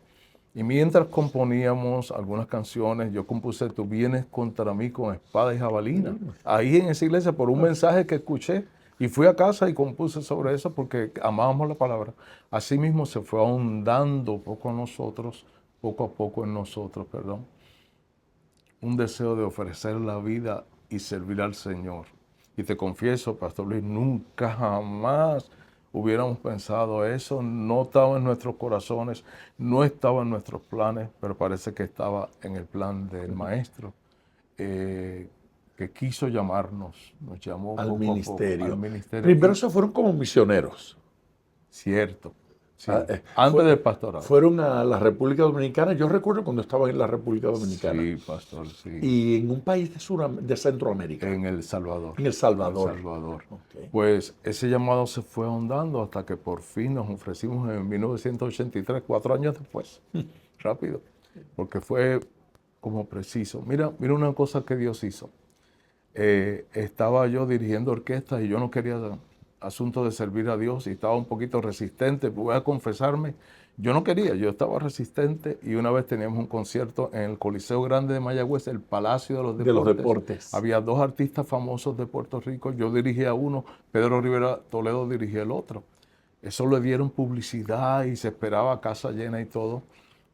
Y mientras componíamos algunas canciones, yo compuse Tú vienes contra mí con espada y jabalina, ahí en esa iglesia por un mensaje que escuché. Y fui a casa y compuse sobre eso porque amábamos la palabra. Así mismo se fue ahondando poco a poco en nosotros, un deseo de ofrecer la vida y servir al Señor. Y te confieso, Pastor Luis, nunca jamás hubiéramos pensado eso, no estaba en nuestros corazones, no estaba en nuestros planes, pero parece que estaba en el plan del Maestro. Que quiso llamarnos, nos llamó al poco ministerio. A poco, al ministerio. Primero se fueron como misioneros. Cierto. Sí. Antes del pastorado. Fueron a la República Dominicana. Yo recuerdo cuando estaba en la República Dominicana. Sí, pastor, sí. Y en un país de Centroamérica. En El Salvador. En El Salvador. En El Salvador. Okay. Pues ese llamado se fue ahondando hasta que por fin nos ofrecimos en 1983, 4 años después. Rápido. Porque fue como preciso. Mira una cosa que Dios hizo. Estaba yo dirigiendo orquestas y yo no quería asunto de servir a Dios y estaba un poquito resistente, voy a confesarme, yo no quería, yo estaba resistente y una vez teníamos un concierto en el Coliseo Grande de Mayagüez, el Palacio de los Deportes. Había 2 artistas famosos de Puerto Rico, yo dirigía uno, Pedro Rivera Toledo dirigía el otro. Eso le dieron publicidad y se esperaba casa llena y todo.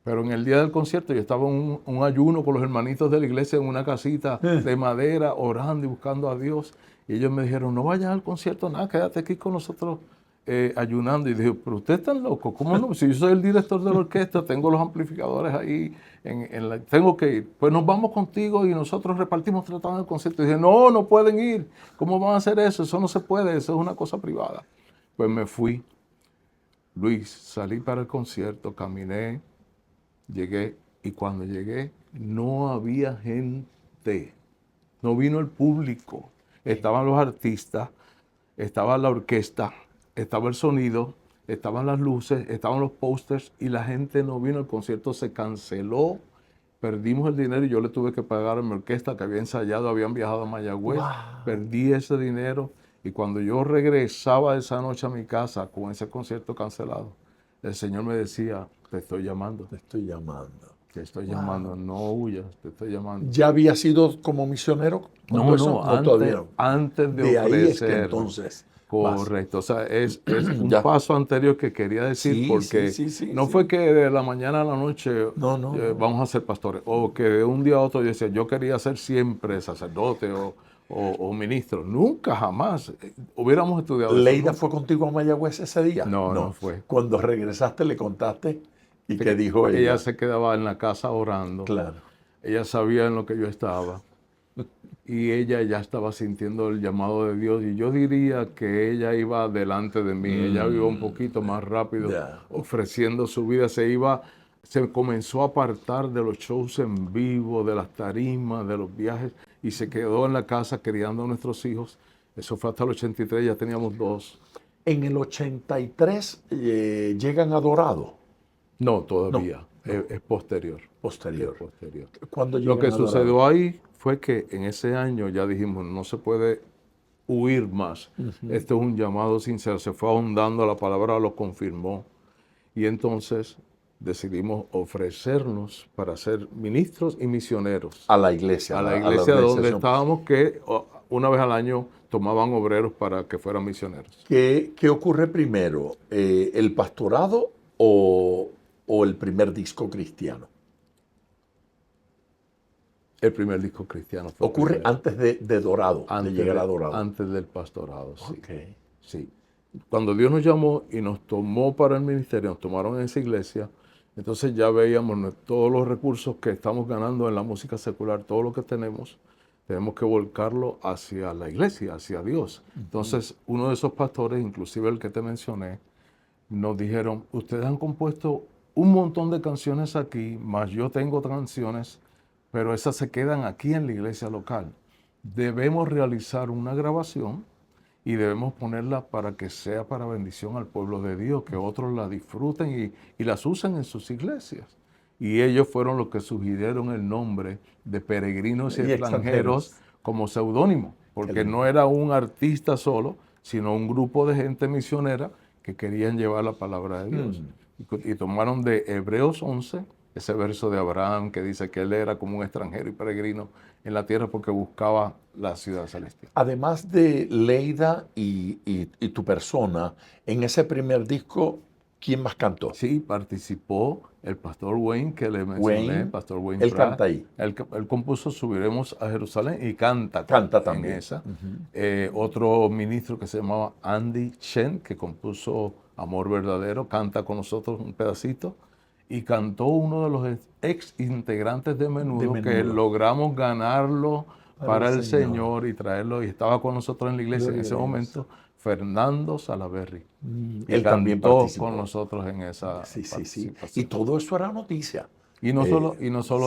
Pero en el día del concierto yo estaba en un ayuno con los hermanitos de la iglesia en una casita de madera, orando y buscando a Dios. Y ellos me dijeron, no vayas al concierto, nada, quédate aquí con nosotros ayunando. Y dije, pero usted está loco, ¿cómo no? Si yo soy el director de la orquesta, tengo los amplificadores ahí, tengo que ir. Pues nos vamos contigo y nosotros repartimos tratando el concierto. Y dije, no pueden ir. ¿Cómo van a hacer eso? Eso no se puede, eso es una cosa privada. Pues me fui. Luis, salí para el concierto, caminé. Llegué y cuando llegué no había gente, no vino el público, estaban los artistas, estaba la orquesta, estaba el sonido, estaban las luces, estaban los pósters y la gente no vino, el concierto se canceló, perdimos el dinero y yo le tuve que pagar a mi orquesta que había ensayado, habían viajado a Mayagüez, perdí ese dinero y cuando yo regresaba esa noche a mi casa con ese concierto cancelado, el Señor me decía, te estoy llamando. Te estoy llamando. Te estoy llamando, no huyas, te estoy llamando. ¿Ya había sido como misionero? No, antes de ofrecer. Ahí es que entonces. Correcto, o sea, es un paso anterior que quería decir porque no fue que de la mañana a la noche vamos a ser pastores, o que de un día a otro yo decía, yo quería ser siempre sacerdote o ministro. Nunca, jamás. Hubiéramos estudiado. ¿Leida fue contigo a Mayagüez ese día? No fue. Cuando regresaste le contaste y ¿qué dijo ella? Ella se quedaba en la casa orando. Claro. Ella sabía en lo que yo estaba. Y ella ya estaba sintiendo el llamado de Dios. Y yo diría que ella iba delante de mí. Ella iba un poquito más rápido, ofreciendo su vida. Se comenzó a apartar de los shows en vivo, de las tarimas, de los viajes. Y se quedó en la casa criando a nuestros hijos. Eso fue hasta el 83, ya teníamos 2. En el 83 llegan a Dorado. No, todavía. No. Es posterior. Posterior. ¿Cuándo lo que sucedió ahí fue que en ese año ya dijimos, no se puede huir más. Este es un llamado sincero. Se fue ahondando, la palabra lo confirmó. Y entonces decidimos ofrecernos para ser ministros y misioneros. A la iglesia. A la iglesia donde estábamos, que una vez al año tomaban obreros para que fueran misioneros. ¿Qué ocurre primero? ¿El pastorado o el primer disco cristiano? El primer disco cristiano fue Ocurre primero. antes de Dorado, de llegar a Dorado. Antes del pastorado, sí. Ok. Sí. Cuando Dios nos llamó y nos tomó para el ministerio, nos tomaron en esa iglesia, entonces ya veíamos todos los recursos que estamos ganando en la música secular, todo lo que tenemos que volcarlo hacia la iglesia, hacia Dios. Entonces, uno de esos pastores, inclusive el que te mencioné, nos dijeron, ustedes han compuesto un montón de canciones aquí, más yo tengo canciones, pero esas se quedan aquí en la iglesia local. Debemos realizar una grabación y debemos ponerla para que sea para bendición al pueblo de Dios, que otros la disfruten y las usen en sus iglesias. Y ellos fueron los que sugirieron el nombre de Peregrinos y Extranjeros como seudónimo, porque no era un artista solo, sino un grupo de gente misionera que querían llevar la palabra de Dios. Y tomaron de Hebreos 11, ese verso de Abraham que dice que él era como un extranjero y peregrino en la tierra porque buscaba la ciudad celestial. Además de Leida y tu persona, en ese primer disco, ¿quién más cantó? Sí, participó el pastor Wayne, que le mencioné, pastor Wayne él Pratt. canta ahí. Él compuso Subiremos a Jerusalén y canta también en esa. Otro ministro que se llamaba Andy Chen, que compuso Amor Verdadero, canta con nosotros un pedacito. Y cantó uno de los ex integrantes de Menudo, que logramos ganarlo para el Señor y traerlo. Y estaba con nosotros en la iglesia en ese momento, Fernando Salaverry. Él también cantó participó con nosotros en esa Sí. Y todo eso era noticia. Y no solo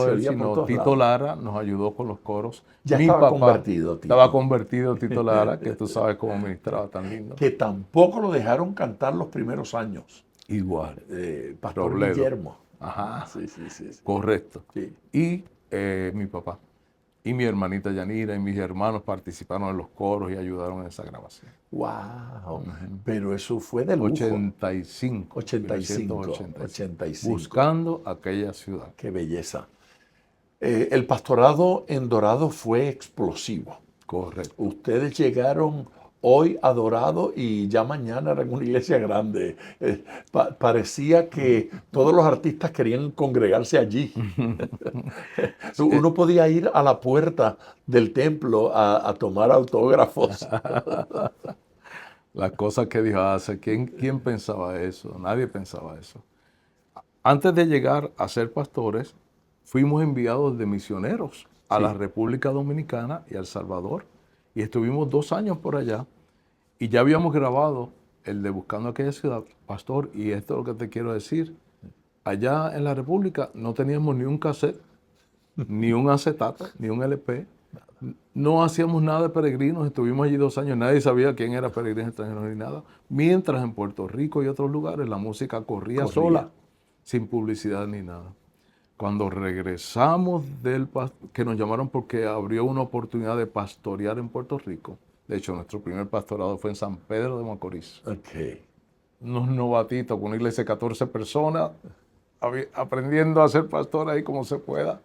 él, sino Tito Lara nos ayudó con los coros. Ya Mi estaba papá convertido, Tito. Estaba convertido Tito Lara, que tú sabes cómo ministraba tan lindo. Que tampoco lo dejaron cantar los primeros años. Igual. Pastor Robledo. Guillermo. Ajá. Sí. Correcto. Sí. Y mi papá. Y mi hermanita Yanira y mis hermanos participaron en los coros y ayudaron en esa grabación. ¡Wow! Pero eso fue de lujo. 85. 85. Buscando aquella ciudad. ¡Qué belleza! El pastorado en Dorado fue explosivo. Correcto. Ustedes llegaron hoy a Dorado y ya mañana eran una iglesia grande. Parecía que todos los artistas querían congregarse allí. Uno podía ir a la puerta del templo a tomar autógrafos. Las cosas que Dios hace. ¿Quién pensaba eso? Nadie pensaba eso. Antes de llegar a ser pastores, fuimos enviados de misioneros a la República Dominicana y a El Salvador. Y estuvimos 2 años por allá y ya habíamos grabado el de Buscando aquella ciudad. Pastor, y esto es lo que te quiero decir. Allá en la República no teníamos ni un cassette, ni un acetato, ni un LP. No hacíamos nada de peregrinos. Estuvimos allí 2 años. Nadie sabía quién era peregrino extranjero ni nada. Mientras en Puerto Rico y otros lugares la música corría sola, sin publicidad ni nada. Cuando regresamos que nos llamaron porque abrió una oportunidad de pastorear en Puerto Rico. De hecho, nuestro primer pastorado fue en San Pedro de Macorís. Unos novatitos con una iglesia de 14 personas, aprendiendo a ser pastor ahí como se pueda.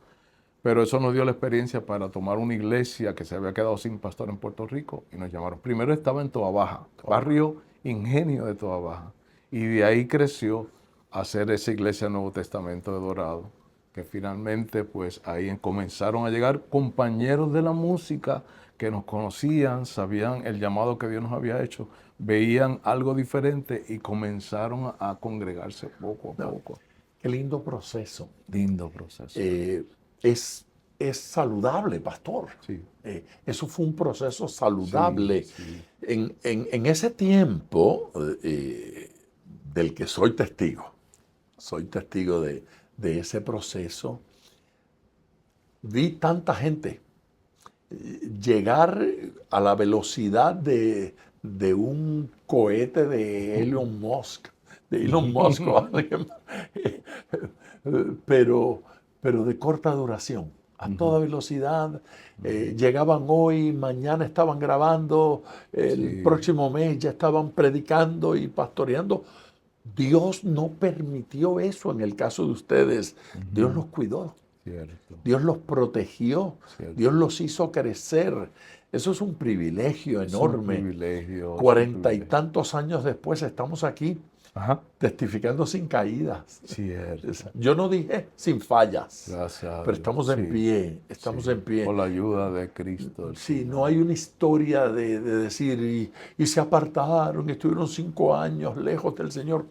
Pero eso nos dio la experiencia para tomar una iglesia que se había quedado sin pastor en Puerto Rico y nos llamaron. Primero estaba en Toa Baja, barrio Ingenio de Toa Baja. Y de ahí creció a ser esa iglesia Nuevo Testamento de Dorado, que finalmente pues ahí comenzaron a llegar compañeros de la música que nos conocían, sabían el llamado que Dios nos había hecho, veían algo diferente y comenzaron a congregarse poco a poco. Qué lindo proceso. Lindo proceso. Es saludable, pastor. Sí. Eso fue un proceso saludable. Sí. En ese tiempo del que soy testigo de ese proceso, vi tanta gente llegar a la velocidad de un cohete de Elon Musk, o alguien, pero de corta duración, a toda velocidad. Llegaban hoy, mañana estaban grabando, el próximo mes ya estaban predicando y pastoreando. Dios no permitió eso en el caso de ustedes. Dios los cuidó. Cierto. Dios los protegió. Cierto. Dios los hizo crecer. Eso es un privilegio Es un enorme. privilegio. Es un 40 y privilegio. tantos años después estamos aquí Ajá. testificando sin caídas. Cierto. Yo no dije sin fallas, Gracias a pero Dios. estamos en Sí, pie, estamos sí. en pie. Por la ayuda de Cristo. el Sí, Señor. no hay una historia de decir y se apartaron, estuvieron 5 años lejos del Señor.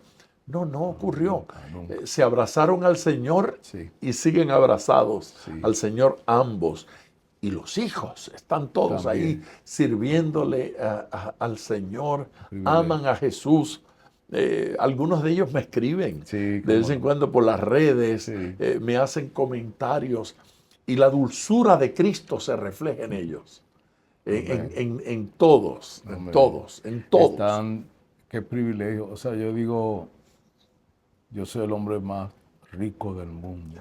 No, no ocurrió. nunca. Se abrazaron al Señor Sí. y siguen abrazados Sí. al Señor ambos. Y los hijos están todos También. ahí sirviéndole al Señor, Privilegio. aman a Jesús. Algunos de ellos me escriben Sí, de cómo vez en no. cuando por las redes, Sí. me hacen comentarios y la dulzura de Cristo se refleja en ellos, en todos, en Amén. todos, en todos. Qué privilegio. O sea, yo digo, yo soy el hombre más rico del mundo,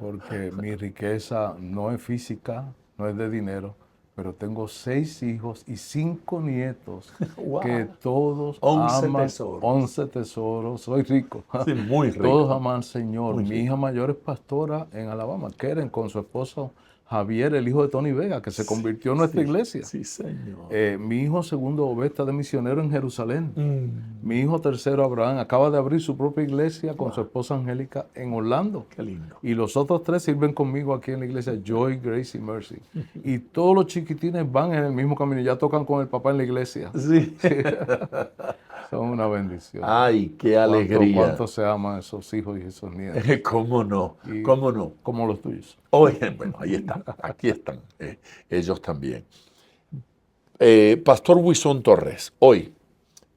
porque mi riqueza no es física, no es de dinero, pero tengo 6 hijos y 5 nietos Wow. que todos 11 aman, tesoros. 11 tesoros, soy rico. Sí, muy rico. Todos aman al Señor. Muy Mi rico. hija mayor es pastora en Alabama, Keren, con su esposo Javier, el hijo de Tony Vega, que se convirtió en nuestra Sí, iglesia. Sí, Señor. Mi hijo segundo, Obed, está de misionero en Jerusalén. Mm, Mi hijo tercero, Abraham, acaba de abrir su propia iglesia con su esposa Angélica en Orlando. qué lindo. Y los otros 3 sirven conmigo aquí en la iglesia Joy, Grace y Mercy. Y todos los chiquitines van en el mismo camino, ya tocan con el papá en la iglesia. Sí. Son una bendición. Ay, qué alegría. ¿Cuánto se aman esos hijos y esos nietos? ¿Cómo no? Y- ¿Cómo no? Como los tuyos. Oye, bueno, ahí están, aquí están, ellos también. Pastor Wison Torres, hoy,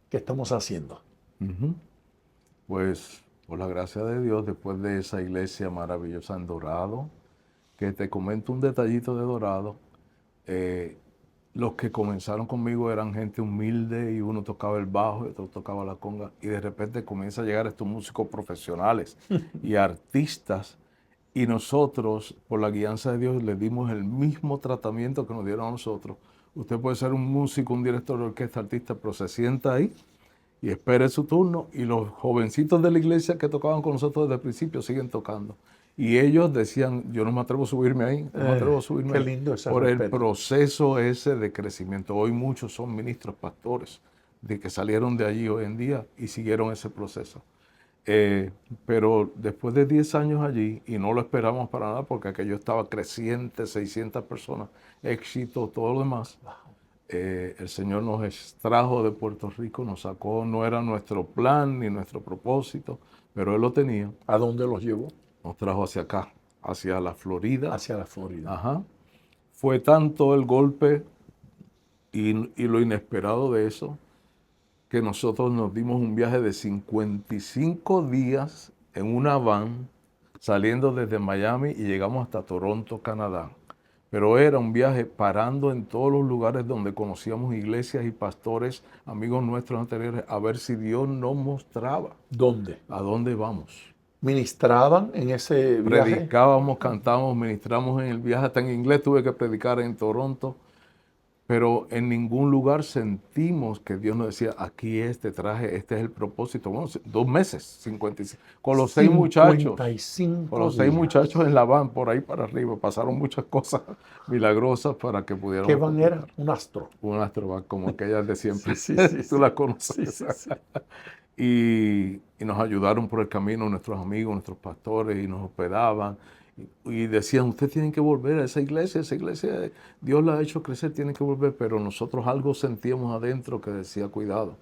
¿qué estamos haciendo? Ujú. Pues, por la gracia de Dios, después de esa iglesia maravillosa en Dorado, que te comento un detallito de Dorado, los que comenzaron conmigo eran gente humilde y uno tocaba el bajo y otro tocaba la conga, y de repente comienza a llegar estos músicos profesionales y artistas, y nosotros, por la guianza de Dios, les dimos el mismo tratamiento que nos dieron a nosotros. Usted puede ser un músico, un director de orquesta, artista, pero se sienta ahí y espere su turno, y los jovencitos de la iglesia que tocaban con nosotros desde el principio siguen tocando. Y ellos decían, yo no me atrevo a subirme ahí, no me atrevo a subirme qué ahí. lindo ese Por el respeto. proceso ese de crecimiento. Hoy muchos son ministros, pastores, de que salieron de allí hoy en día y siguieron ese proceso. Pero después de 10 años allí, y no lo esperamos para nada porque aquello estaba creciente, 600 personas, éxito, todo lo demás. El Señor nos extrajo de Puerto Rico, nos sacó, no era nuestro plan ni nuestro propósito, pero Él lo tenía. ¿A dónde los llevó? Nos trajo hacia acá, hacia la Florida. Hacia la Florida. Ajá. Fue tanto el golpe y lo inesperado de eso, que nosotros nos dimos un viaje de 55 días en una van, saliendo desde Miami, y llegamos hasta Toronto, Canadá. Pero era un viaje parando en todos los lugares donde conocíamos iglesias y pastores, amigos nuestros anteriores, a ver si Dios nos mostraba ¿Dónde? a dónde vamos. ¿Ministraban en ese viaje? Predicábamos, cantábamos, ministramos en el viaje, hasta en inglés tuve que predicar en Toronto, pero en ningún lugar sentimos que Dios nos decía, aquí te traje, este es el propósito. Bueno, 2 meses, 55, con los 6 muchachos. 55 Con los 6 días. muchachos en la van, por ahí para arriba, pasaron muchas cosas milagrosas para que pudiéramos. ¿Qué van era? Un astro. Un astrovan, como aquellas de siempre. Sí, Tú las conoces. Sí, sí, sí. Y nos ayudaron por el camino nuestros amigos, nuestros pastores, y nos hospedaban. Y decían, ustedes tienen que volver a esa iglesia, Dios la ha hecho crecer, tienen que volver. Pero nosotros algo sentíamos adentro que decía, cuidado.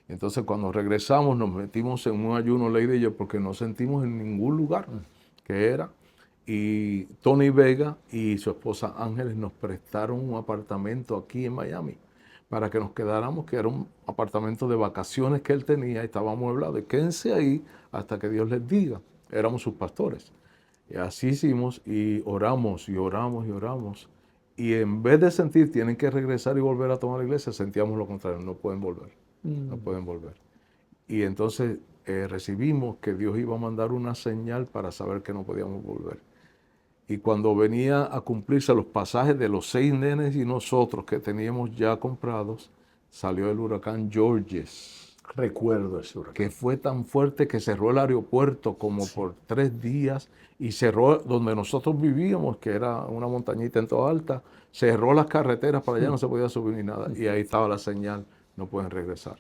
Entonces cuando regresamos nos metimos en un ayuno, Lady y yo, porque no sentimos en ningún lugar que era. Y Tony Vega y su esposa Ángeles nos prestaron un apartamento aquí en Miami para que nos quedáramos, que era un apartamento de vacaciones que él tenía y estaba amueblado. Y quédense ahí hasta que Dios les diga. Éramos sus pastores. Y así hicimos, y oramos y oramos y oramos. Y en vez de sentir tienen que regresar y volver a tomar la iglesia, sentíamos lo contrario, no pueden volver, no pueden volver. Y entonces recibimos que Dios iba a mandar una señal para saber que no podíamos volver. Y cuando venía a cumplirse los pasajes de los 6 nenes y nosotros que teníamos ya comprados, salió el huracán Georges. Recuerdo ese huracán. que fue tan fuerte que cerró el aeropuerto como por 3 días y cerró donde nosotros vivíamos, que era una montañita en toda alta, cerró las carreteras para allá, no se podía subir ni nada. Y ahí estaba la señal, no pueden regresar.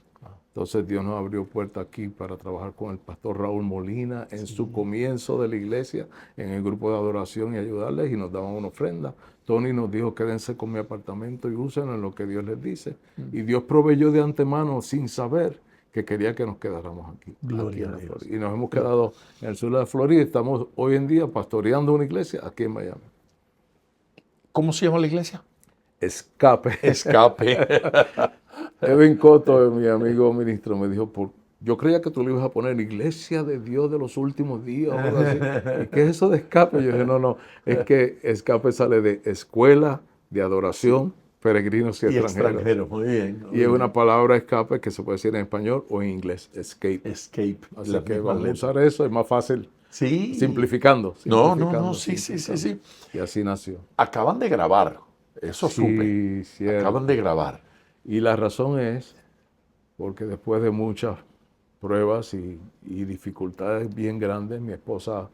Entonces Dios nos abrió puerta aquí para trabajar con el pastor Raúl Molina en su comienzo de la iglesia, en el grupo de adoración y ayudarles, y nos daban una ofrenda. Tony nos dijo, quédense con mi apartamento y úsenlo en lo que Dios les dice. Y Dios proveyó de antemano sin saber que quería que nos quedáramos aquí. Gloria en a la Dios. Florida. Y nos hemos quedado en el sur de la Florida y estamos hoy en día pastoreando una iglesia aquí en Miami. ¿Cómo se llama la iglesia? Escape. Escape. Edwin Cotto, mi amigo ministro, me dijo, yo creía que tú le ibas a poner Iglesia de Dios de los últimos días o algo así. ¿Y qué es eso de escape? Yo dije, no, es que escape sale de escuela de adoración, peregrinos y extranjeros. Muy bien. Y es una palabra escape que se puede decir en español o en inglés, escape. Escape. Así la que misma vamos a letra. usar eso, es más fácil. Sí. Simplificando. No, sí. Y así nació. Acaban de grabar. Eso supe. Sí, cierto. Acaban de grabar. Y la razón es porque después de muchas pruebas y dificultades bien grandes, mi esposa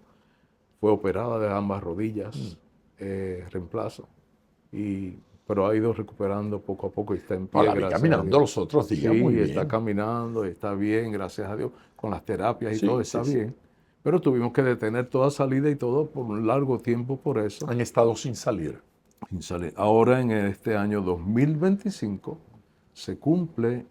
fue operada de ambas rodillas, reemplazo, pero ha ido recuperando poco a poco y está en pie. La vi caminando los otros días, sí, muy bien. está caminando, está bien, gracias a Dios, con las terapias y Sí, todo está sí, bien. Pero tuvimos que detener toda salida y todo por un largo tiempo por eso. Han estado sin salir. Ahora en este año 2025 se cumple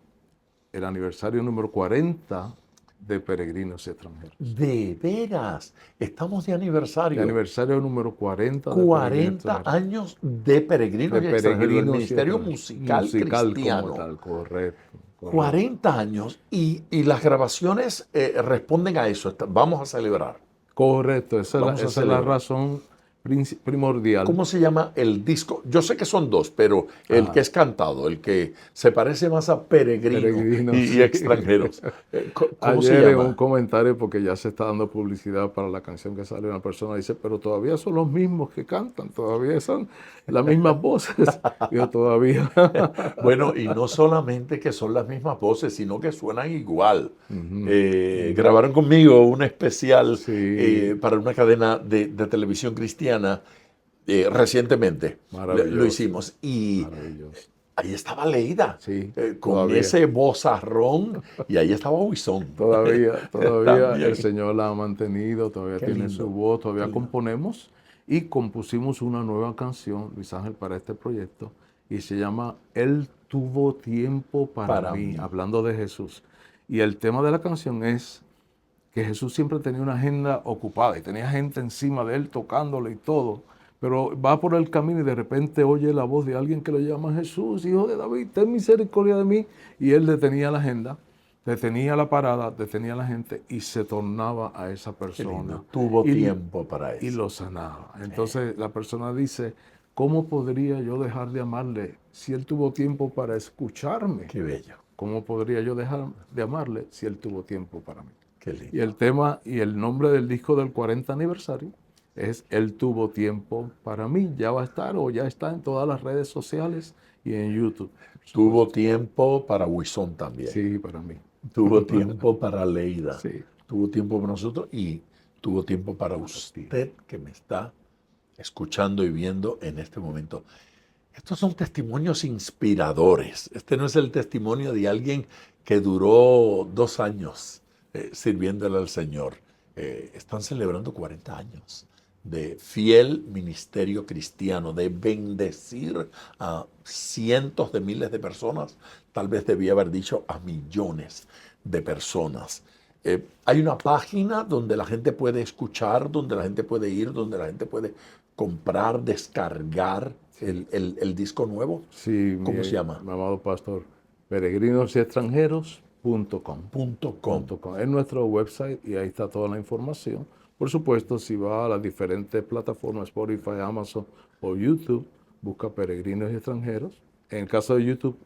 el aniversario número 40 de Peregrinos y Extranjeros. De veras, estamos de aniversario. El aniversario número 40 de 40 años de Peregrinos y Extranjeros. El Ministerio Musical Cristiano. Como tal, correcto. 40 años y las grabaciones responden a eso. Vamos a celebrar. Correcto, esa es la razón primordial. ¿Cómo se llama el disco? Yo sé que son dos, pero el que es cantado, el que se parece más a Peregrinos y Extranjeros. ¿Cómo se Ayer en llama? un comentario, porque ya se está dando publicidad para la canción que sale, una persona dice, pero todavía son los mismos que cantan, todavía son las mismas voces. Yo todavía. Bueno, y no solamente que son las mismas voces, sino que suenan igual. Grabaron conmigo un especial para una cadena de televisión cristiana recientemente. Lo hicimos. Y ahí estaba Leida, con todavía ese vozarrón, y ahí estaba Huizón. Todavía el Señor la ha mantenido, todavía tiene su voz, todavía componemos y compusimos una nueva canción, Luis Ángel, para este proyecto, y se llama Él tuvo tiempo para mí, hablando de Jesús. Y el tema de la canción es que Jesús siempre tenía una agenda ocupada y tenía gente encima de él tocándole y todo. Pero va por el camino y de repente oye la voz de alguien que lo llama Jesús, hijo de David, ten misericordia de mí. Y él detenía la agenda, detenía la parada, detenía a la gente y se tornaba a esa persona. Tuvo tiempo para eso. Y lo sanaba. Entonces la persona dice, ¿cómo podría yo dejar de amarle si él tuvo tiempo para escucharme? Qué bello. ¿Cómo podría yo dejar de amarle si él tuvo tiempo para mí? Qué lindo. Y el tema y el nombre del disco del 40 aniversario es Él tuvo tiempo para mí. Ya va a estar o ya está en todas las redes sociales y en YouTube. Tuvo tiempo para Huizón también. Sí, para mí. Tuvo tiempo para Leida. Sí. Tuvo tiempo para nosotros y tuvo tiempo para usted que me está escuchando y viendo en este momento. Estos son testimonios inspiradores. Este no es el testimonio de alguien que duró 2 años sirviéndole al Señor. Están celebrando 40 años de fiel ministerio cristiano, de bendecir a cientos de miles de personas, tal vez debía haber dicho a millones de personas. Hay una página donde la gente puede escuchar, donde la gente puede ir, donde la gente puede comprar, descargar el disco nuevo. Sí, ¿Cómo se llama? Mi amado pastor, peregrinosyextranjeros.com. Es nuestro website y ahí está toda la información. Por supuesto, si va a las diferentes plataformas, Spotify, Amazon o YouTube, busca Peregrinos y Extranjeros. En el caso de YouTube,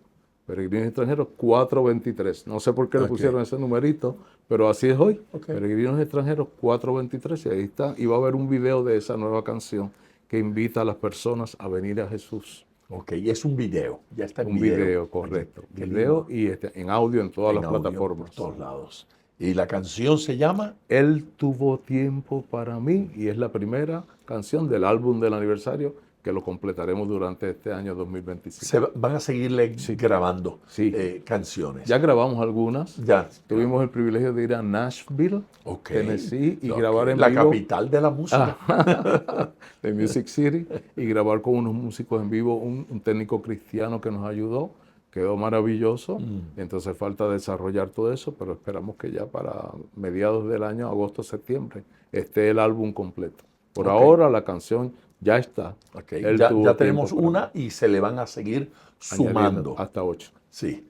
Peregrinos y Extranjeros 423. No sé por qué le pusieron ese numerito, pero así es hoy. Peregrinos y Extranjeros 423 y ahí está. Y va a haber un video de esa nueva canción que invita a las personas a venir a Jesús. Ok, es un video, ya está en Un video, correcto. Qué Video lindo. y en audio en todas En las audio plataformas. por todos lados. Y la canción se llama... Él tuvo tiempo para mí y es la primera canción del álbum del aniversario que lo completaremos durante este año 2025. Van a seguirle grabando Sí. canciones. Ya grabamos algunas. Ya. Tuvimos el privilegio de ir a Nashville, Ok. Tennessee, y Ok. grabar en la vivo. capital de la música. De Music City, y grabar con unos músicos en vivo, un técnico cristiano que nos ayudó. Quedó maravilloso. Entonces falta desarrollar todo eso, pero esperamos que ya para mediados del año, agosto, septiembre, esté el álbum completo. Por ahora la canción ya está. Okay. Él Ya tuvo tenemos tiempo para una y se le van a seguir añadiendo sumando. hasta 8. Sí.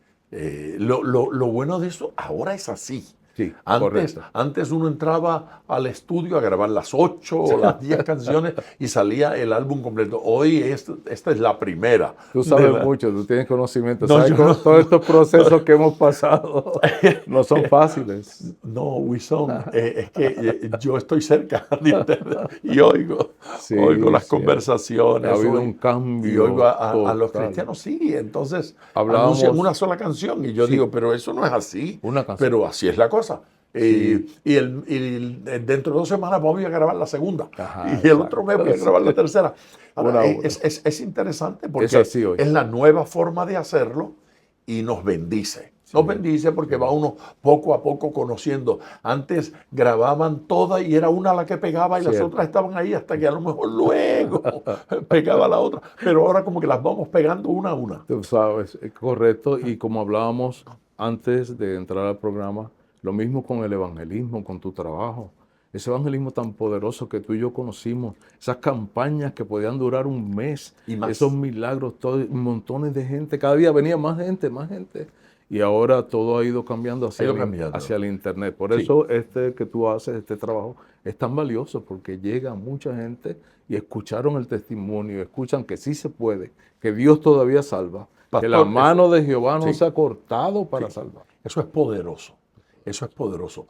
Lo bueno de eso ahora es así. Sí, Antes, antes uno entraba al estudio a grabar las 8 o las 10 canciones y salía el álbum completo. Hoy esta es la primera. Tú sabes mucho, tú tienes conocimiento. No, ¿Sabes yo no. Todos estos procesos que hemos pasado no son fáciles. No, Wilson, es que yo estoy cerca de ustedes y oigo las conversaciones. Ha habido un cambio. Y oigo a los total. cristianos, sí. Entonces Hablábamos anuncian una sola canción y yo digo, pero eso no es así. Una canción. Pero así es la cosa. Y dentro de 2 semanas voy a grabar la segunda. Ajá, y el otro mes voy a grabar la tercera. Ahora, Una. es interesante porque Es así hoy. es la nueva forma de hacerlo y nos bendice. Nos bendice porque va uno poco a poco conociendo. Antes grababan todas y era una la que pegaba y las otras estaban ahí hasta que a lo mejor luego pegaba la otra. Pero ahora como que las vamos pegando una a una. Tú sabes, es correcto. Y como hablábamos antes de entrar al programa, lo mismo con el evangelismo, con tu trabajo. Ese evangelismo tan poderoso que tú y yo conocimos, esas campañas que podían durar un mes, Y más. esos milagros, montones de gente, cada día venía más gente, más gente. Y ahora todo ha ido cambiando hacia el internet. Por eso que tú haces, este trabajo, es tan valioso, porque llega mucha gente y escucharon el testimonio, escuchan que sí se puede, que Dios todavía salva, que la mano de Jehová no se ha cortado para salvar. Eso es poderoso. Eso es poderoso.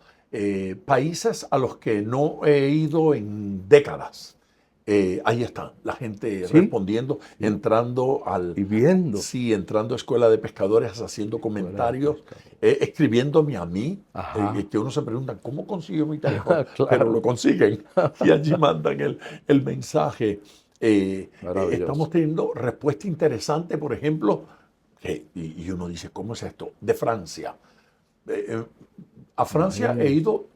Países a los que no he ido en décadas, ahí están, la gente respondiendo, entrando y viendo. Sí, entrando a Escuela de Pescadores, haciendo comentarios, escribiéndome a mí, que uno se pregunta, ¿cómo consiguió mi teléfono? Claro. Pero lo consiguen y allí mandan el mensaje. Estamos teniendo respuesta interesante, por ejemplo, y uno dice, ¿cómo es esto? De Francia. A Francia he ido,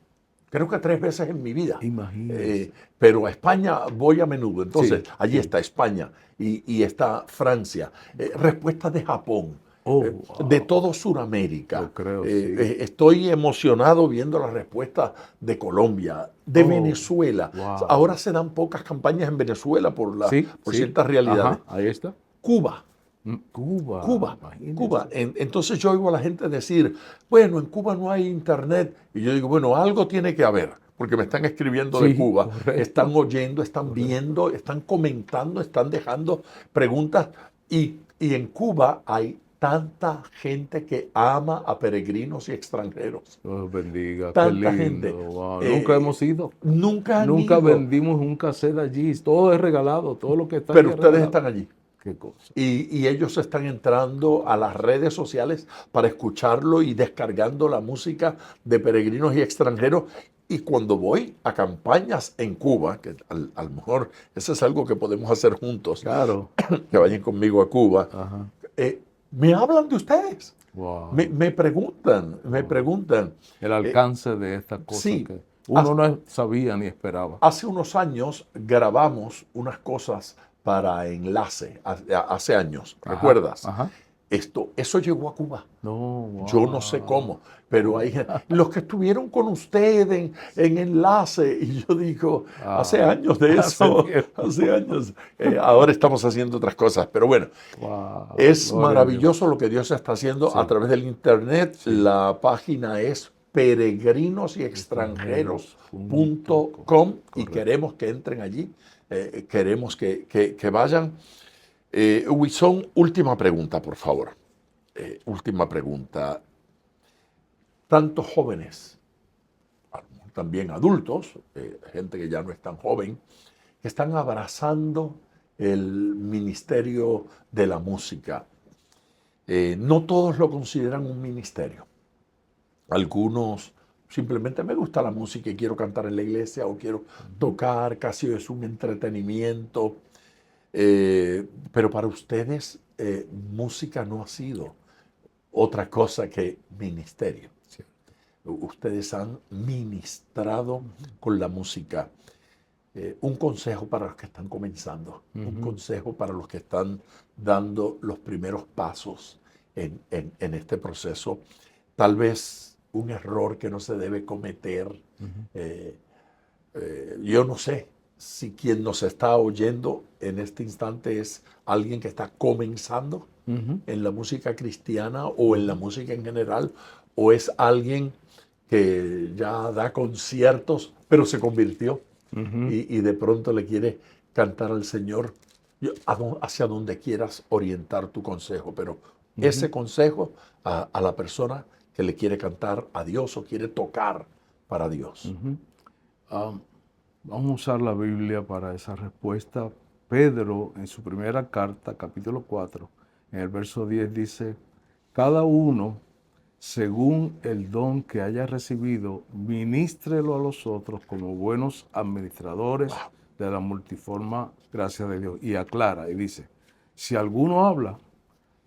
creo que 3 veces en mi vida. Imagínese. Pero a España voy a menudo. Entonces, allí está España y está Francia. Respuestas de Japón. De todo Sudamérica. Yo creo, estoy emocionado viendo las respuestas de Colombia, de Venezuela. Wow. Ahora se dan pocas campañas en Venezuela por ciertas realidades. Ajá, ahí está. Cuba. Entonces yo oigo a la gente decir, bueno, en Cuba no hay internet. Y yo digo, bueno, algo tiene que haber, porque me están escribiendo de Cuba, están oyendo, están viendo, están comentando, están dejando preguntas. Y en Cuba hay tanta gente que ama a peregrinos y extranjeros. Dios bendiga, tanta qué lindo. Gente. Wow. Nunca hemos ido. Nunca ido. Vendimos un cassette allí. Todo es regalado, todo lo que está Pero allí ustedes están allí. Qué cosa. Y ellos están entrando a las redes sociales para escucharlo y descargando la música de peregrinos y extranjeros. Y cuando voy a campañas en Cuba, que a lo mejor eso es algo que podemos hacer juntos, claro, que vayan conmigo a Cuba, me hablan de ustedes. Wow. Me preguntan. El alcance de estas cosas que uno no sabía ni esperaba. Hace unos años grabamos unas cosas para Enlace, hace años, ¿recuerdas? Eso llegó a Cuba. Yo no sé cómo, pero hay los que estuvieron con usted en Enlace, y yo digo, hace años de eso, hace años. Ahora estamos haciendo otras cosas, pero bueno, es maravilloso lo que Dios está haciendo a través del internet. La página es peregrinosyextranjeros.com y queremos que entren allí. Queremos que vayan. Wilson, última pregunta, por favor. Última pregunta. Tantos jóvenes, también adultos, gente que ya no es tan joven, que están abrazando el ministerio de la música. No todos lo consideran un ministerio. Algunos simplemente me gusta la música y quiero cantar en la iglesia o quiero tocar, casi es un entretenimiento. Pero para ustedes música no ha sido otra cosa que ministerio. Sí. Ustedes han ministrado con la música. Un consejo para los que están comenzando, un consejo para los que están dando los primeros pasos en este proceso. Tal vez un error que no se debe cometer. Yo no sé si quien nos está oyendo en este instante es alguien que está comenzando en la música cristiana o en la música en general, o es alguien que ya da conciertos, pero se convirtió y de pronto le quiere cantar al Señor. Hacia donde quieras orientar tu consejo, pero ese consejo a la persona que le quiere cantar a Dios o quiere tocar para Dios. Vamos a usar la Biblia para esa respuesta. Pedro, en su primera carta, capítulo 4, en el verso 10 dice, cada uno, según el don que haya recibido, ministrelo a los otros como buenos administradores de la multiforme gracia de Dios. Y aclara y dice, si alguno habla,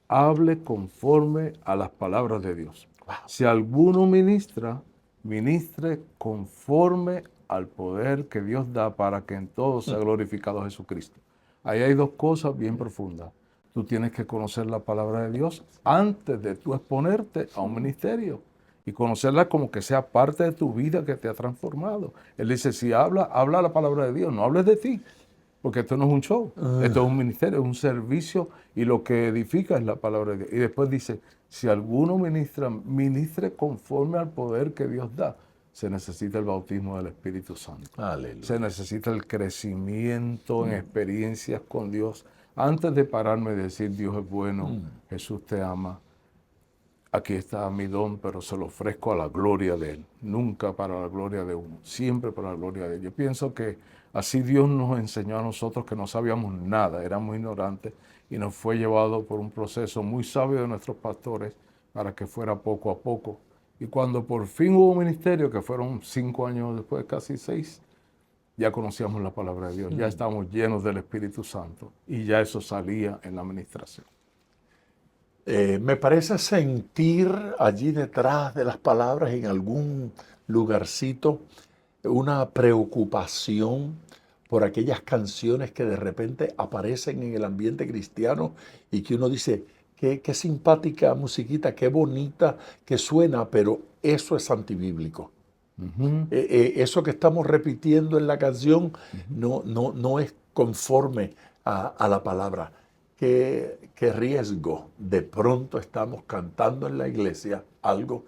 hable conforme a las palabras de Dios. Si alguno ministra, ministre conforme al poder que Dios da para que en todo sea glorificado Jesucristo. Ahí hay dos cosas bien profundas. Tú tienes que conocer la palabra de Dios antes de tú exponerte a un ministerio y conocerla como que sea parte de tu vida que te ha transformado. Él dice, si habla la palabra de Dios, no hables de ti, porque esto no es un show, esto es un ministerio, es un servicio y lo que edifica es la palabra de Dios. Y después dice, si alguno ministra, ministre conforme al poder que Dios da. Se necesita el bautismo del Espíritu Santo. Aleluya. Se necesita el crecimiento en experiencias con Dios. Antes de pararme y decir, Dios es bueno, Jesús te ama, aquí está mi don, pero se lo ofrezco a la gloria de Él. Nunca para la gloria de uno, siempre para la gloria de Él. Yo pienso que así Dios nos enseñó a nosotros que no sabíamos nada, éramos ignorantes, y nos fue llevado por un proceso muy sabio de nuestros pastores para que fuera poco a poco. Y cuando por fin hubo ministerio, que fueron 5 años después, casi 6, ya conocíamos la palabra de Dios, ya estábamos llenos del Espíritu Santo y ya eso salía en la administración. Me parece sentir allí detrás de las palabras, en algún lugarcito, una preocupación por aquellas canciones que de repente aparecen en el ambiente cristiano y que uno dice, qué simpática musiquita, qué bonita que suena, pero eso es antibíblico. Eso que estamos repitiendo en la canción no es conforme a la palabra. Qué riesgo. De pronto estamos cantando en la iglesia algo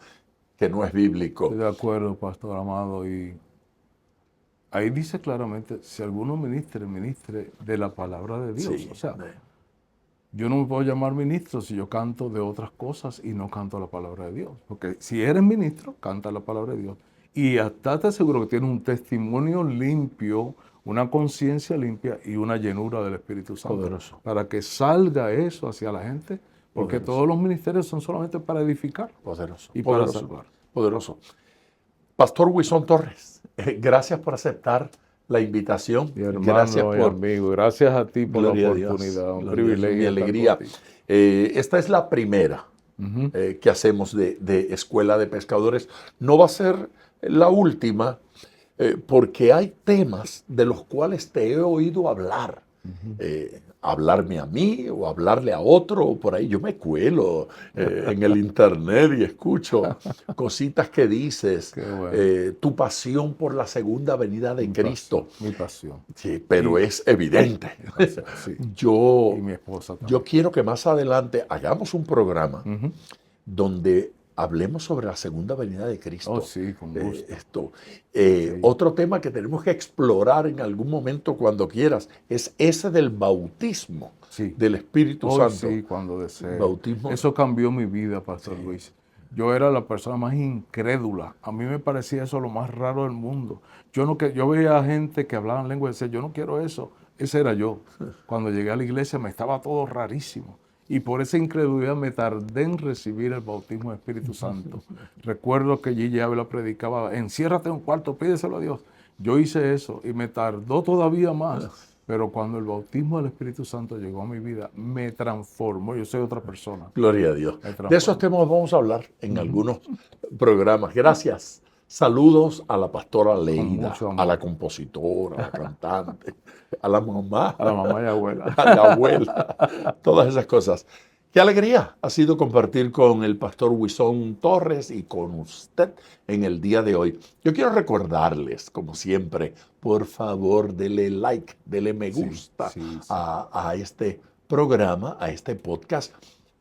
que no es bíblico. Estoy de acuerdo, pastor amado, y ahí dice claramente, si alguno ministre de la palabra de Dios. Sí, o sea, yo no me puedo llamar ministro si yo canto de otras cosas y no canto la palabra de Dios. Porque si eres ministro, canta la palabra de Dios. Y hasta te aseguro que tienes un testimonio limpio, una conciencia limpia y una llenura del Espíritu Santo. Poderoso. Para que salga eso hacia la gente. Porque Poderoso. todos los ministerios son solamente para edificar. Poderoso. Y Poderoso. para salvar. Poderoso. Pastor Wilson Torres, gracias por aceptar la invitación. Mi hermano Gracias y amigo, gracias a ti por Gloria la a Dios. oportunidad, un Gloria a Dios, privilegio. mi estar alegría. contigo. Esta es la primera que hacemos de Escuela de Pescadores. No va a ser la última, porque hay temas de los cuales te he oído hablar. Hablarme a mí o hablarle a otro o por ahí. Yo me cuelo en el internet y escucho cositas que dices. Qué bueno. Tu pasión por la segunda venida de Cristo. Mi pasión. Sí, pero es evidente. Sí. Yo, Y mi esposa también. yo quiero que más adelante hagamos un programa donde hablemos sobre la segunda venida de Cristo. Oh, sí, con gusto. Otro tema que tenemos que explorar en algún momento cuando quieras es ese del bautismo del Espíritu Oh, Santo. sí, cuando desee. Bautismo. Eso cambió mi vida, Pastor Luis. Yo era la persona más incrédula. A mí me parecía eso lo más raro del mundo. Yo veía gente que hablaba en lengua y decía, yo no quiero eso. Ese era yo. Cuando llegué a la iglesia me estaba todo rarísimo. Y por esa incredulidad me tardé en recibir el bautismo del Espíritu Santo. Recuerdo que Gigi Ávila predicaba, enciérrate en un cuarto, pídeselo a Dios. Yo hice eso y me tardó todavía más. Pero cuando el bautismo del Espíritu Santo llegó a mi vida, me transformó. Yo soy otra persona. Gloria a Dios. De esos temas vamos a hablar en algunos programas. Gracias. Saludos a la pastora Leida, a la compositora, a la cantante, a la mamá. A la mamá y abuela. A la abuela. Todas esas cosas. Qué alegría ha sido compartir con el pastor Wisón Torres y con usted en el día de hoy. Yo quiero recordarles, como siempre, por favor, dele like, dele me gusta a este programa, a este podcast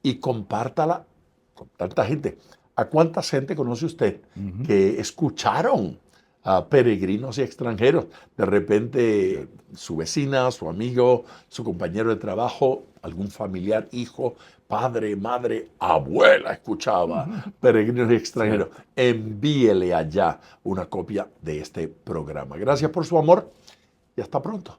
y compártala con tanta gente. ¿A cuánta gente conoce usted que escucharon a peregrinos y extranjeros? De repente su vecina, su amigo, su compañero de trabajo, algún familiar, hijo, padre, madre, abuela escuchaba peregrinos y extranjeros. Envíele allá una copia de este programa. Gracias por su amor y hasta pronto.